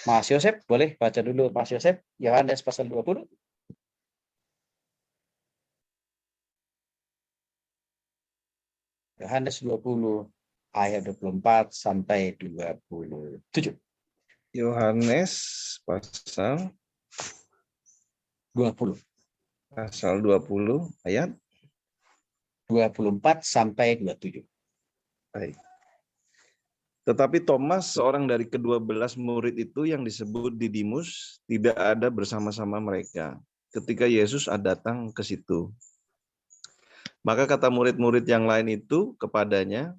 Mas Yosef, boleh baca dulu Mas Yosef, Yohanes pasal 20. Yohanes 20 ayat 24 sampai 27. Yohanes pasal 20. Pasal 20 ayat 24 sampai 27. baik. Tetapi Thomas, seorang dari ke-12 murid itu yang disebut Didimus, tidak ada bersama-sama mereka ketika Yesus datang ke situ. Maka kata murid-murid yang lain itu kepadanya,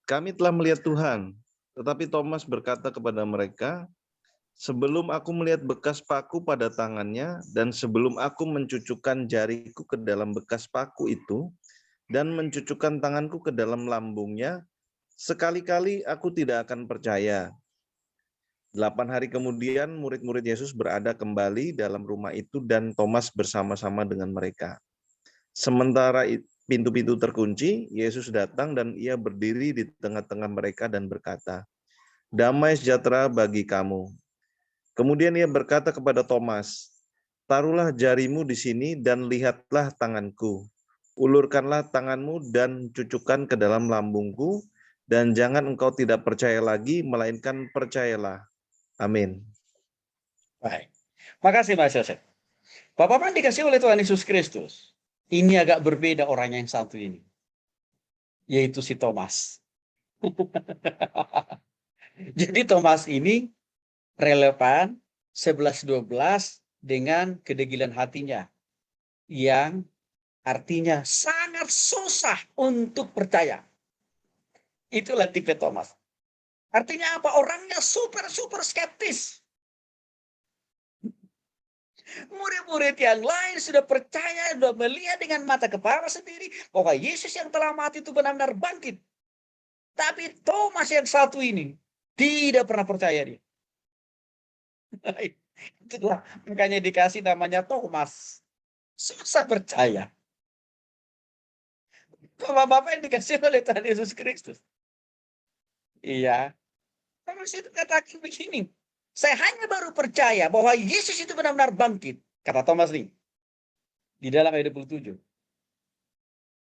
"Kami telah melihat Tuhan." Tetapi Thomas berkata kepada mereka, "Sebelum aku melihat bekas paku pada tangannya, dan sebelum aku mencucukkan jariku ke dalam bekas paku itu, dan mencucukkan tanganku ke dalam lambungnya, sekali-kali aku tidak akan percaya." 8 hari kemudian murid-murid Yesus berada kembali dalam rumah itu dan Thomas bersama-sama dengan mereka. Sementara pintu-pintu terkunci, Yesus datang dan ia berdiri di tengah-tengah mereka dan berkata, "Damai sejahtera bagi kamu." Kemudian ia berkata kepada Thomas, "Taruhlah jarimu di sini dan lihatlah tanganku. Ulurkanlah tanganmu dan cucukkan ke dalam lambungku, dan jangan engkau tidak percaya lagi, melainkan percayalah." Amin. Baik. Makasih Mas Yosef. Bapak-Bapak dikasih oleh Tuhan Yesus Kristus. Ini agak berbeda orang yang satu ini. Yaitu si Thomas. Jadi Thomas ini relevan 11-12 dengan kedegilan hatinya. Yang artinya sangat susah untuk percaya. Itulah tipe Thomas. Artinya apa? Orangnya super skeptis. Murid-murid yang lain sudah percaya, sudah melihat dengan mata kepala sendiri bahwa Yesus yang telah mati itu benar-benar bangkit. Tapi Thomas yang satu ini tidak pernah percaya dia. Itulah makanya dikasih namanya Thomas. Susah percaya. Bapak-bapak yang dikasih oleh Tuhan Yesus Kristus. Iya. Thomas itu katakan begini. Saya hanya baru percaya bahwa Yesus itu benar-benar bangkit. Kata Thomas nih. Di dalam ayat 27.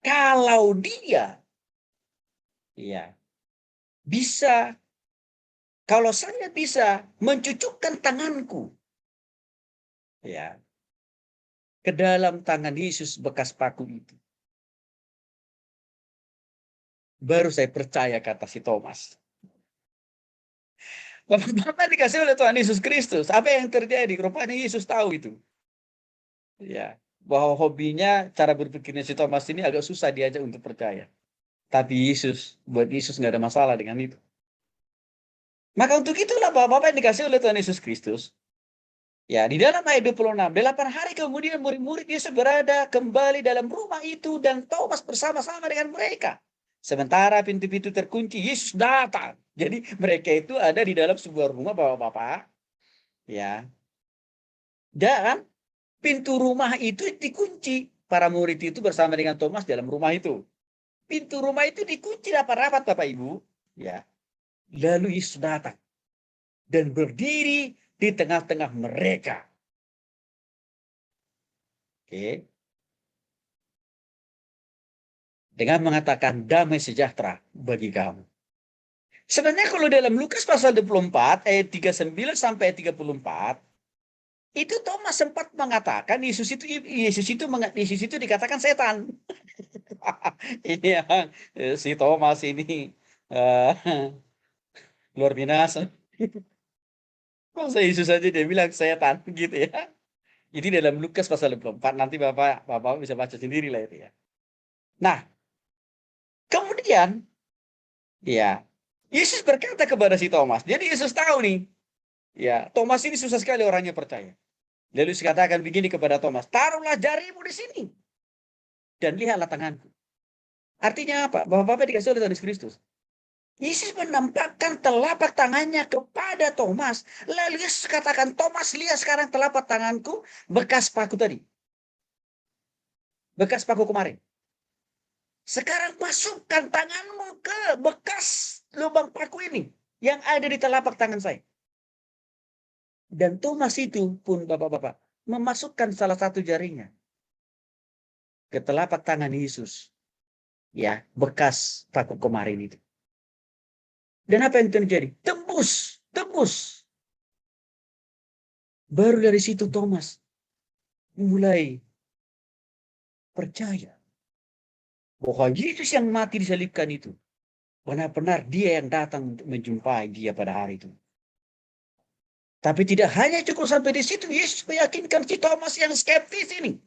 Kalau dia bisa, kalau saya bisa mencucukkan tanganku ke dalam tangan Yesus bekas paku itu, baru saya percaya, kata si Thomas. Bapak dikasih oleh Tuhan Yesus Kristus. Apa yang terjadi? Rupanya Yesus tahu itu. Ya, bahwa hobinya, cara berpikirnya si Thomas ini agak susah diajak untuk percaya. Tapi buat Yesus nggak ada masalah dengan itu. Maka untuk itulah Bapak yang dikasih oleh Tuhan Yesus Kristus. Ya, di dalam ayat 26, 8 hari kemudian murid-murid Yesus berada kembali dalam rumah itu dan Thomas bersama-sama dengan mereka. Sementara pintu-pintu terkunci, Yesus datang. Jadi mereka itu ada di dalam sebuah rumah Bapak-bapak. Ya. Dan pintu rumah itu dikunci. Para murid itu bersama dengan Thomas dalam rumah itu. Pintu rumah itu dikunci rapat-rapat Bapak Ibu. Ya. Lalu Yesus datang dan berdiri di tengah-tengah mereka. Oke. Dengan mengatakan damai sejahtera bagi kamu. Sebenarnya kalau dalam Lukas pasal 24 ayat 39 sampai 34 itu Thomas sempat mengatakan Yesus itu dikatakan setan. Ini yang si Thomas ini luar biasa. Masa Yesus saja dia bilang setan gitu ya. Ini dalam Lukas pasal 24 nanti Bapak bisa baca sendiri lah itu ya. Nah, kemudian ya Yesus berkata kepada si Thomas. Jadi Yesus tahu nih. Ya, Thomas ini susah sekali orangnya percaya. Lalu Yesus katakan begini kepada Thomas, taruhlah jarimu di sini dan lihatlah tanganku. Artinya apa? Bapak-bapak dikasih oleh Tuhan Yesus Kristus. Yesus menampakkan telapak tangannya kepada Thomas. Lalu Yesus katakan, Thomas, lihat sekarang telapak tanganku bekas paku tadi. Bekas paku kemarin. Sekarang masukkan tanganmu ke bekas lubang paku ini yang ada di telapak tangan saya. Dan Thomas itu pun Bapak-bapak memasukkan salah satu jarinya ke telapak tangan Yesus. Ya, bekas paku kemarin itu. Dan apa yang terjadi? Tembus. Baru dari situ Thomas mulai percaya bahwa Yesus yang mati disalibkan itu benar-benar dia yang datang untuk menjumpai dia pada hari itu. Tapi tidak hanya cukup sampai di situ, Yesus meyakinkan si Thomas yang skeptis ini,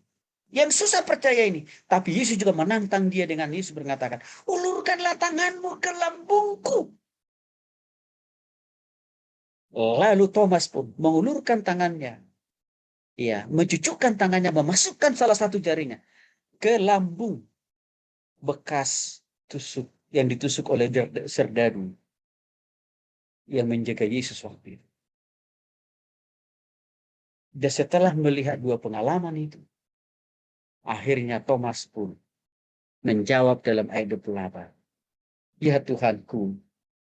yang susah percaya ini. Tapi Yesus juga menantang dia dengan Yesus mengatakan, ulurkanlah tanganmu ke lambungku. Lalu Thomas pun mengulurkan tangannya. Ya, mencucukkan tangannya, memasukkan salah satu jarinya ke lambung bekas tusuk yang ditusuk oleh serdadu yang menjaga Yesus waktu itu. Dan setelah melihat dua pengalaman itu, akhirnya Thomas pun menjawab dalam ayat 28. Ya Tuhanku,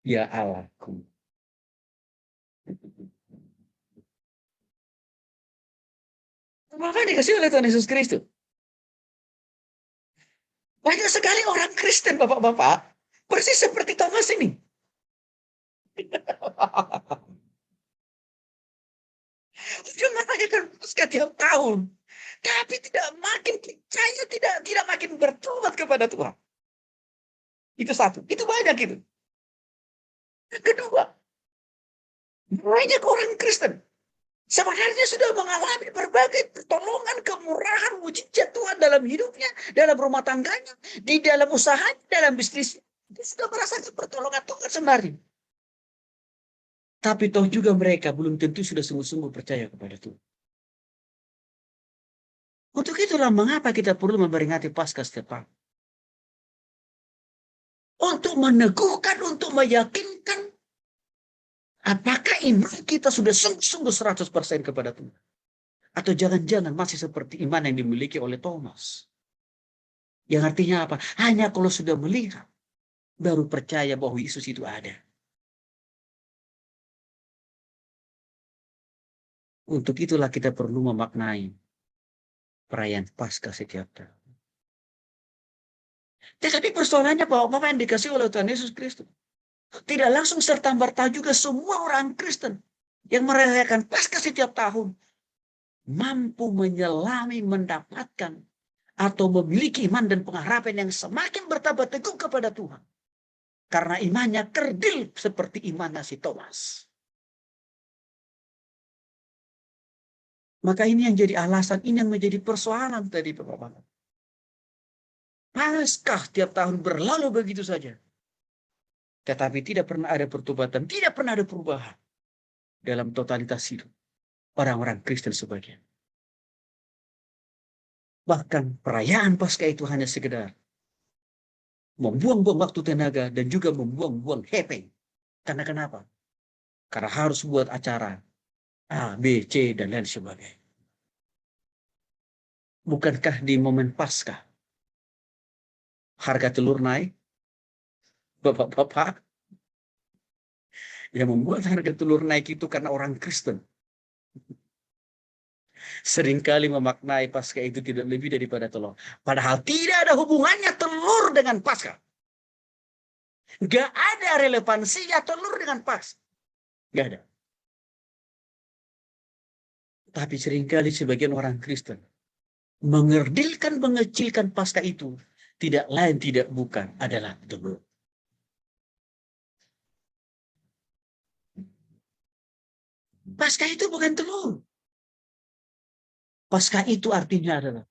ya Allahku. Maka dikasih oleh Tuhan Yesus Kristus. Banyak sekali orang Kristen, Bapak-bapak, persis seperti Thomas ini. Dia merayakan Paskah tiap tahun, tapi tidak makin percaya, tidak makin bertobat kepada Tuhan. Itu satu, itu banyak itu. Kedua, banyak orang Kristen sebenarnya sudah mengalami berbagai pertolongan, kemurahan, mujizat Tuhan dalam hidupnya, dalam rumah tangganya, di dalam usahanya, dalam bisnis. Dia sudah merasakan pertolongan Tuhan sebenarnya. Tapi toh juga mereka belum tentu sudah sungguh-sungguh percaya kepada Tuhan. Untuk itulah mengapa kita perlu memperingati Paskah setiap tahun. Untuk meneguhkan, untuk meyakinkan apakah iman kita sudah sungguh-sungguh 100% kepada Tuhan. Atau jangan-jangan masih seperti iman yang dimiliki oleh Thomas. Yang artinya apa? Hanya kalau sudah melihat, baru percaya bahwa Yesus itu ada. Untuk itulah kita perlu memaknai perayaan Paskah setiap tahun. Tetapi persoalannya bahwa apa yang dikasih oleh Tuhan Yesus Kristus tidak langsung serta-merta juga semua orang Kristen yang merayakan Paskah setiap tahun mampu menyelami, mendapatkan atau memiliki iman dan pengharapan yang semakin bertambah teguh kepada Tuhan. Karena imannya kerdil seperti imannya si Thomas. Maka ini yang jadi alasan, ini yang menjadi persoalan tadi Bapak-Bapak. Paskah tiap tahun berlalu begitu saja. Tetapi tidak pernah ada pertobatan, tidak pernah ada perubahan dalam totalitas hidup orang-orang Kristen sebagian. Bahkan perayaan Paskah itu hanya sekedar membuang-buang waktu, tenaga, dan juga membuang-buang hepeng. Karena kenapa? Karena harus buat acara A, B, C, dan lain sebagainya. Bukankah di momen Paskah harga telur naik? Bapak-bapak, yang membuat harga telur naik itu karena orang Kristen seringkali memaknai Paskah itu tidak lebih daripada telur. Padahal tidak ada hubungannya telur dengan Paskah. Gak ada relevansinya telur dengan Paskah. Gak ada. Tapi seringkali sebagian orang Kristen mengerdilkan, mengecilkan Paskah itu tidak lain tidak bukan adalah telur. Paskah itu bukan telur. Paskah itu artinya adalah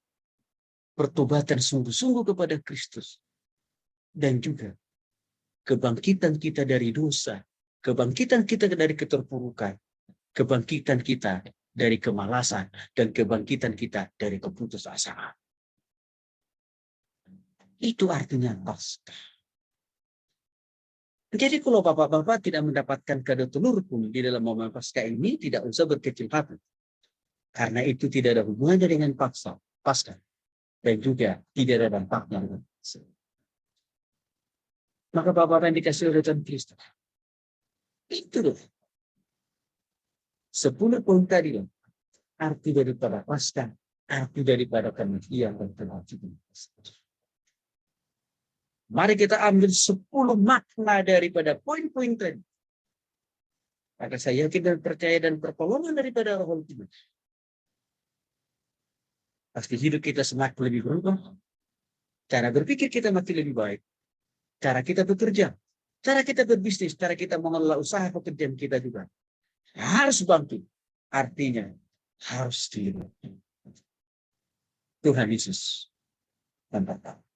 pertobatan sungguh-sungguh kepada Kristus. Dan juga kebangkitan kita dari dosa. Kebangkitan kita dari keterpurukan. Kebangkitan kita dari kemalasan. Dan kebangkitan kita dari keputusasaan. Itu artinya Paskah. Jadi kalau bapak-bapak tidak mendapatkan kado telur pun di dalam momen Paskah ini, tidak usah berkecil hati. Karena itu tidak ada hubungannya dengan Paskah. Dan juga tidak ada dampaknya dengan Paskah. Maka bapak yang dikasih oleh Tuhan Kristus. Itu loh. 10 poin tadi loh. Arti daripada Paskah. Arti daripada kematian dan kebangkitan. Mari kita ambil 10 makna daripada poin-poin tadi. Maka saya yakin dan percaya dan pertolongan daripada Roh Kudus. Pasti hidup kita semakin lebih berubah. Cara berpikir kita makin lebih baik. Cara kita bekerja. Cara kita berbisnis. Cara kita mengelola usaha pekerjaan kita juga. Harus bangkit. Artinya harus dihidup. Tuhan Yesus. Mantap.